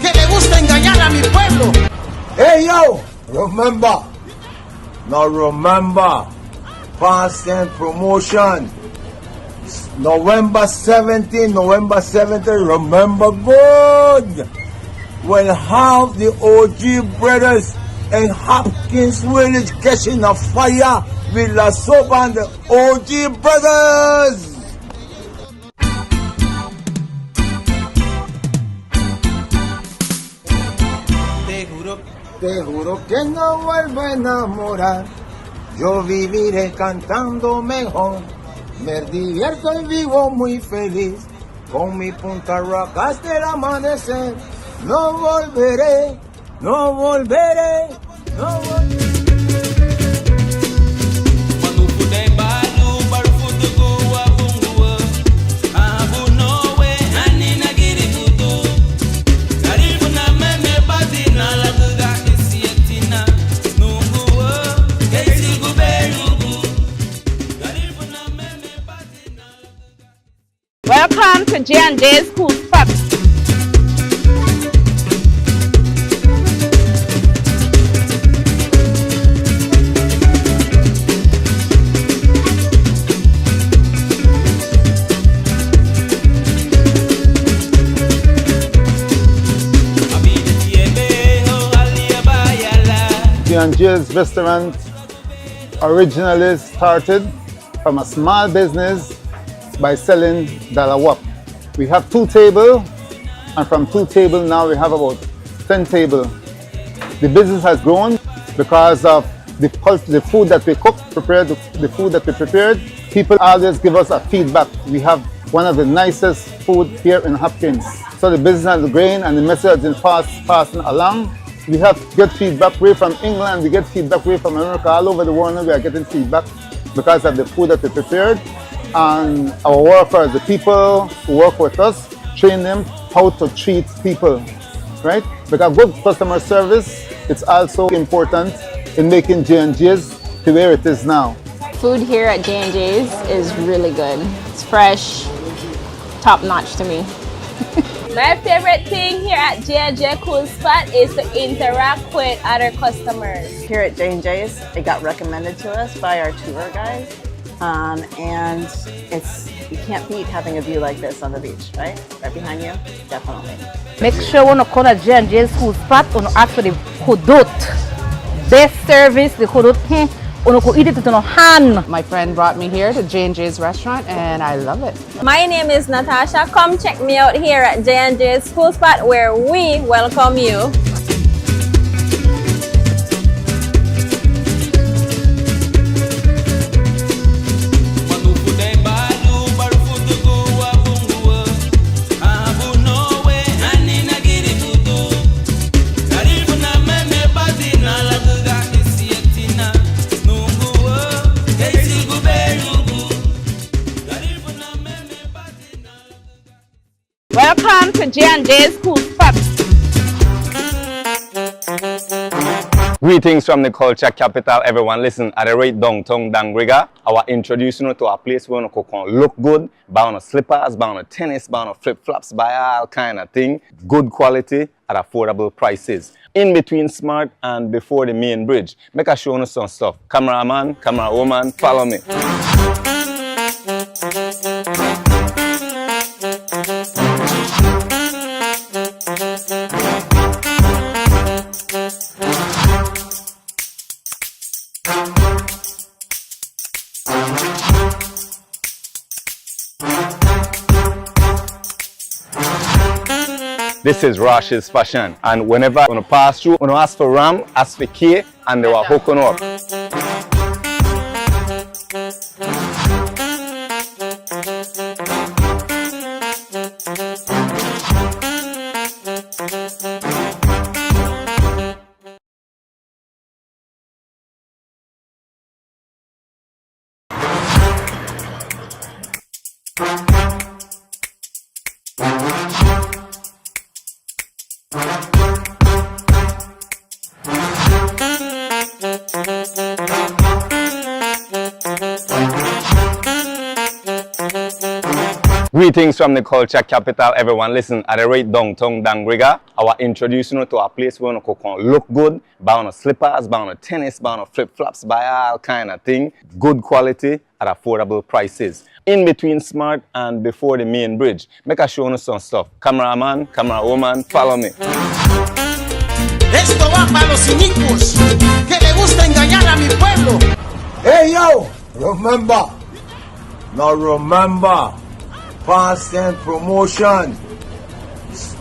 que le gusta engañar a mi pueblo. Hey yo, remember, past and promotion. November 17, remember good. We'll have the OG brothers in Hopkins Village catching a fire with La Sopa and the OG brothers. Te juro que no vuelvo a enamorar. Yo viviré cantando mejor. Me divierto y vivo muy feliz. Con mi punta rock hasta el amanecer. No volveré, no volveré, no volveré. Welcome to J&J's Cool Spot. J&J's restaurant originally started from a small business by selling dalawap. We have 2 tables, and from 2 tables now we have about 10 tables. The business has grown because of the food that we cook, the food that we prepared. People always give us a feedback. We have one of the nicest food here in Hopkins. So the business has grown and the message has been passing along. We have good feedback way from England, we get feedback way from America, all over the world we are getting feedback because of the food that we prepared. And our workers, the people who work with us, train them how to treat people, right? Because good customer service, it's also important in making J&J's to where it is now. Food here at J&J's is really good. It's fresh, top notch to me. My favorite thing here at J&J Cool Spot is to interact with other customers. Here at J&J's, it got recommended to us by our tour guys. And you can't beat having a view like this on the beach, right? Right behind you, definitely. Make sure when you come to J&J's Cool Spot, you ask for the hudut. Best service, the hudut. You can eat it with your hand. My friend brought me here to J&J's restaurant and I love it. My name is Natasha. Come check me out here at J&J's Cool Spot where we welcome you. Welcome to J&J's Cool Spot. Greetings from the culture capital, everyone. Listen, at the right downtown Dangriga, I will introduce you to a place where you can look good, buy on slippers, buy on tennis, buy on flip-flops, buy all kind of thing, good quality, at affordable prices. In between Smart and before the main bridge. Make a show you some stuff. Cameraman, camera woman, follow me. This is Rash's fashion, and whenever you pass through, you ask for Ram, ask for K, and they were hooking up. Greetings from the culture capital, everyone. Listen, at the right downtown Dangriga, I will introduce you to a place where you can look good, buy on slippers, buy on tennis, buy on flip-flops, buy all kind of thing. Good quality at affordable prices. In between Smart and before the main bridge. Make a show you some stuff. Cameraman, camera woman, follow me. Esto va para los cínicos que le gusta engañar a mi pueblo. Hey yo, remember, past and promotion.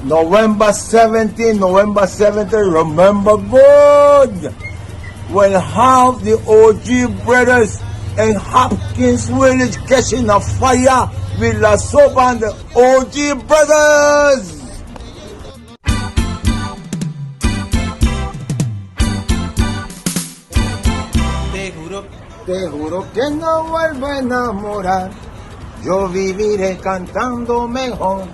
November 17, remember good. We'll have the OG brothers in Hopkins Village catching a fire with La Sopa and the OG brothers. Te juro que no vuelvo a enamorar. Yo viviré cantando mejor.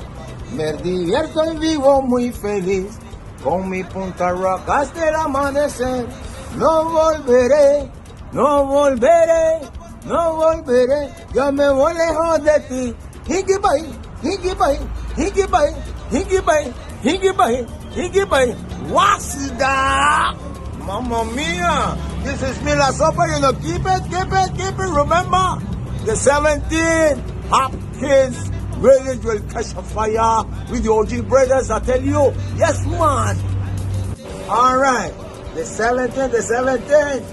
Me divierto y vivo muy feliz. Con mi punta rock hasta el amanecer. No volveré, no volveré, no volveré. Yo me voy lejos de ti. Higgy bye, higgy bye, higgy bye, higgy bye, higgy bye, higgy bye. What's that? Mamma mia! This is me, La Sopa, you know, keep it, remember? The 17th, Hopkins Village will catch a fire with the OG brothers, I tell you. Yes, man! Alright, the 17th,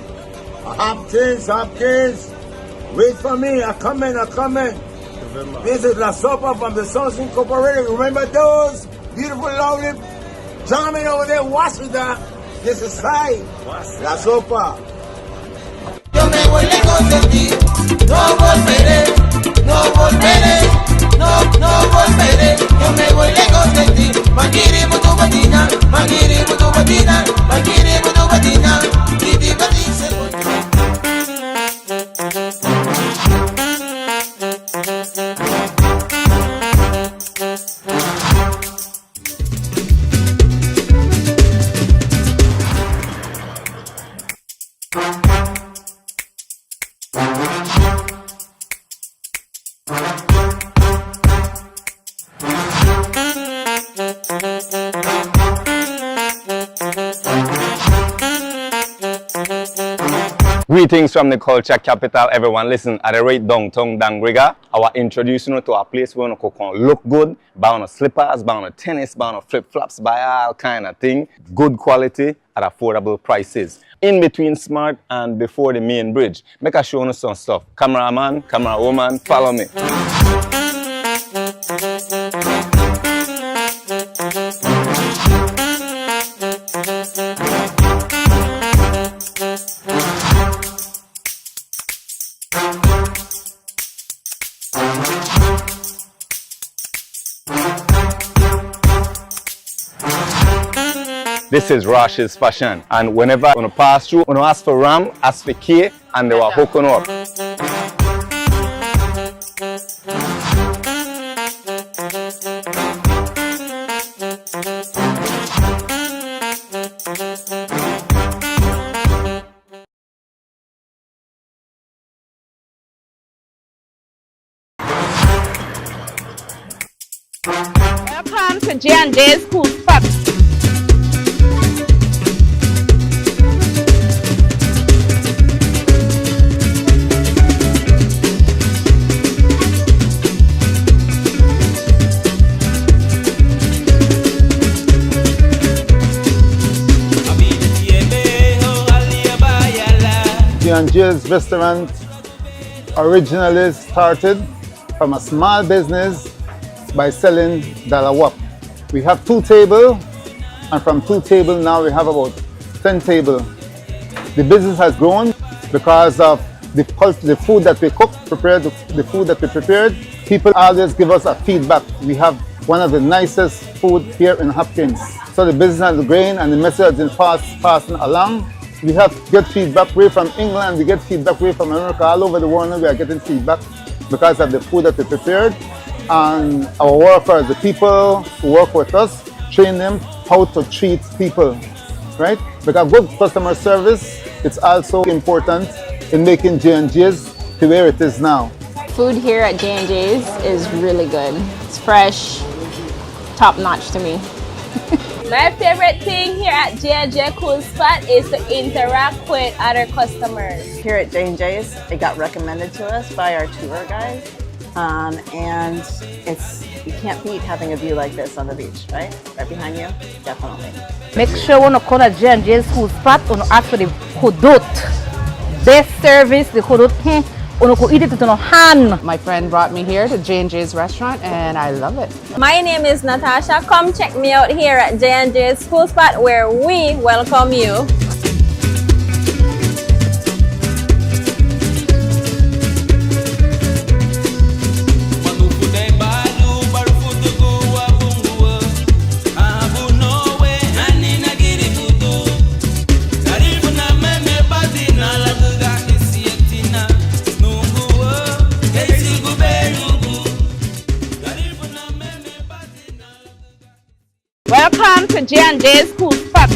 Hopkins, wait for me, I'm coming. This is La Sopa from the Sons Incorporated, remember those beautiful, lovely gentlemen over there, watching that? This is right, La Sopa. Yo me voy lejos de ti, no volveré, no volveré, no volveré. Yo me voy lejos de ti. Magiri butu batina, magiri butu batina, magiri butu batina. Titi bati se Greetings from the culture capital, everyone. Listen, at the right downtown Dangriga, I will introduce you to a place where you can look good, buy on slippers, buy on tennis, buy on flip-flops, buy all kind of thing. Good quality at affordable prices. In between Smart and before the main bridge. Make a show you some stuff. Cameraman, camera woman, follow me. This is Rash's fashion, and whenever you pass through, you ask for Ram, ask for K, and they were hooking up. Welcome to J&J's Cool Spot. J&J's restaurant originally started from a small business by selling dollar wop. We have 2 tables, and from 2 tables now we have about 10 tables. The business has grown because of the food that we cook, the food that we prepared. People always give us a feedback. We have one of the nicest food here in Hopkins. So the business has grown and the message has been passing along. We have good feedback way from England, we get feedback way from America, all over the world we are getting feedback because of the food that we prepared. And our workers, the people who work with us, train them how to treat people, right? Because good customer service, it's also important in making J&J's to where it is now. Food here at J&J's is really good. It's fresh, top notch to me. My favorite thing here at J&J Cool Spot is to interact with other customers. Here at J&J's, it got recommended to us by our tour guide. And you can't beat having a view like this on the beach, right? Right behind you, definitely. Make sure when you come to J&J's Cool Spot, you ask for the hudut. Best service, the hudut. You can eat it with your hand. My friend brought me here to J&J's restaurant and I love it. My name is Natasha. Come check me out here at J&J's School Spot where we welcome you. Welcome to J&J's Cool Spot.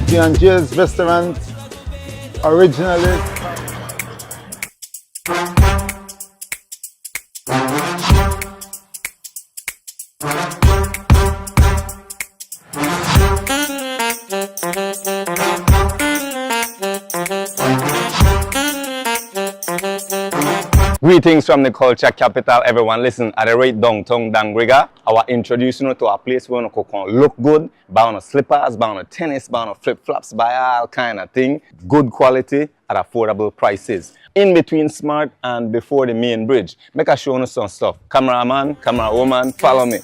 J&J's restaurant originally Greetings from the culture capital, everyone. Listen, at the right downtown Dangriga, I will introduce you to a place where you can look good, buy on slippers, buy on tennis, buy on flip-flops, buy all kind of thing. Good quality at affordable prices. In between Smart and before the main bridge. Make a show you some stuff. Cameraman, camera woman, follow me.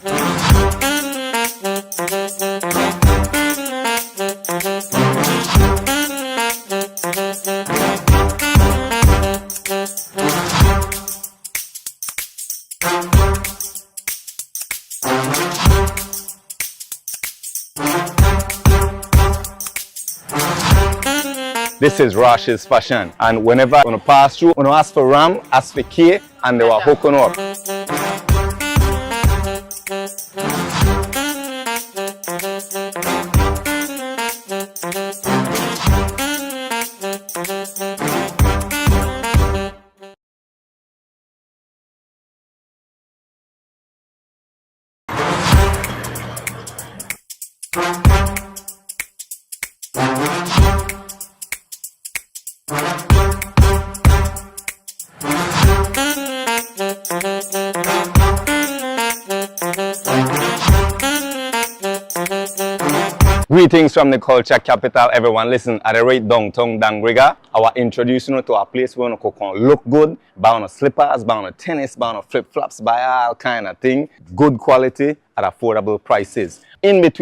This is Rash's fashion, and whenever you pass through, you ask for Ram, ask for K, and they will hook you up. Greetings from the culture capital, everyone. Listen, at the right downtown Dangriga, I will introduce you to a place where you can look good, buy on slippers, buy on tennis, buy on flip-flops, buy all kind of thing. Good quality at affordable prices. In between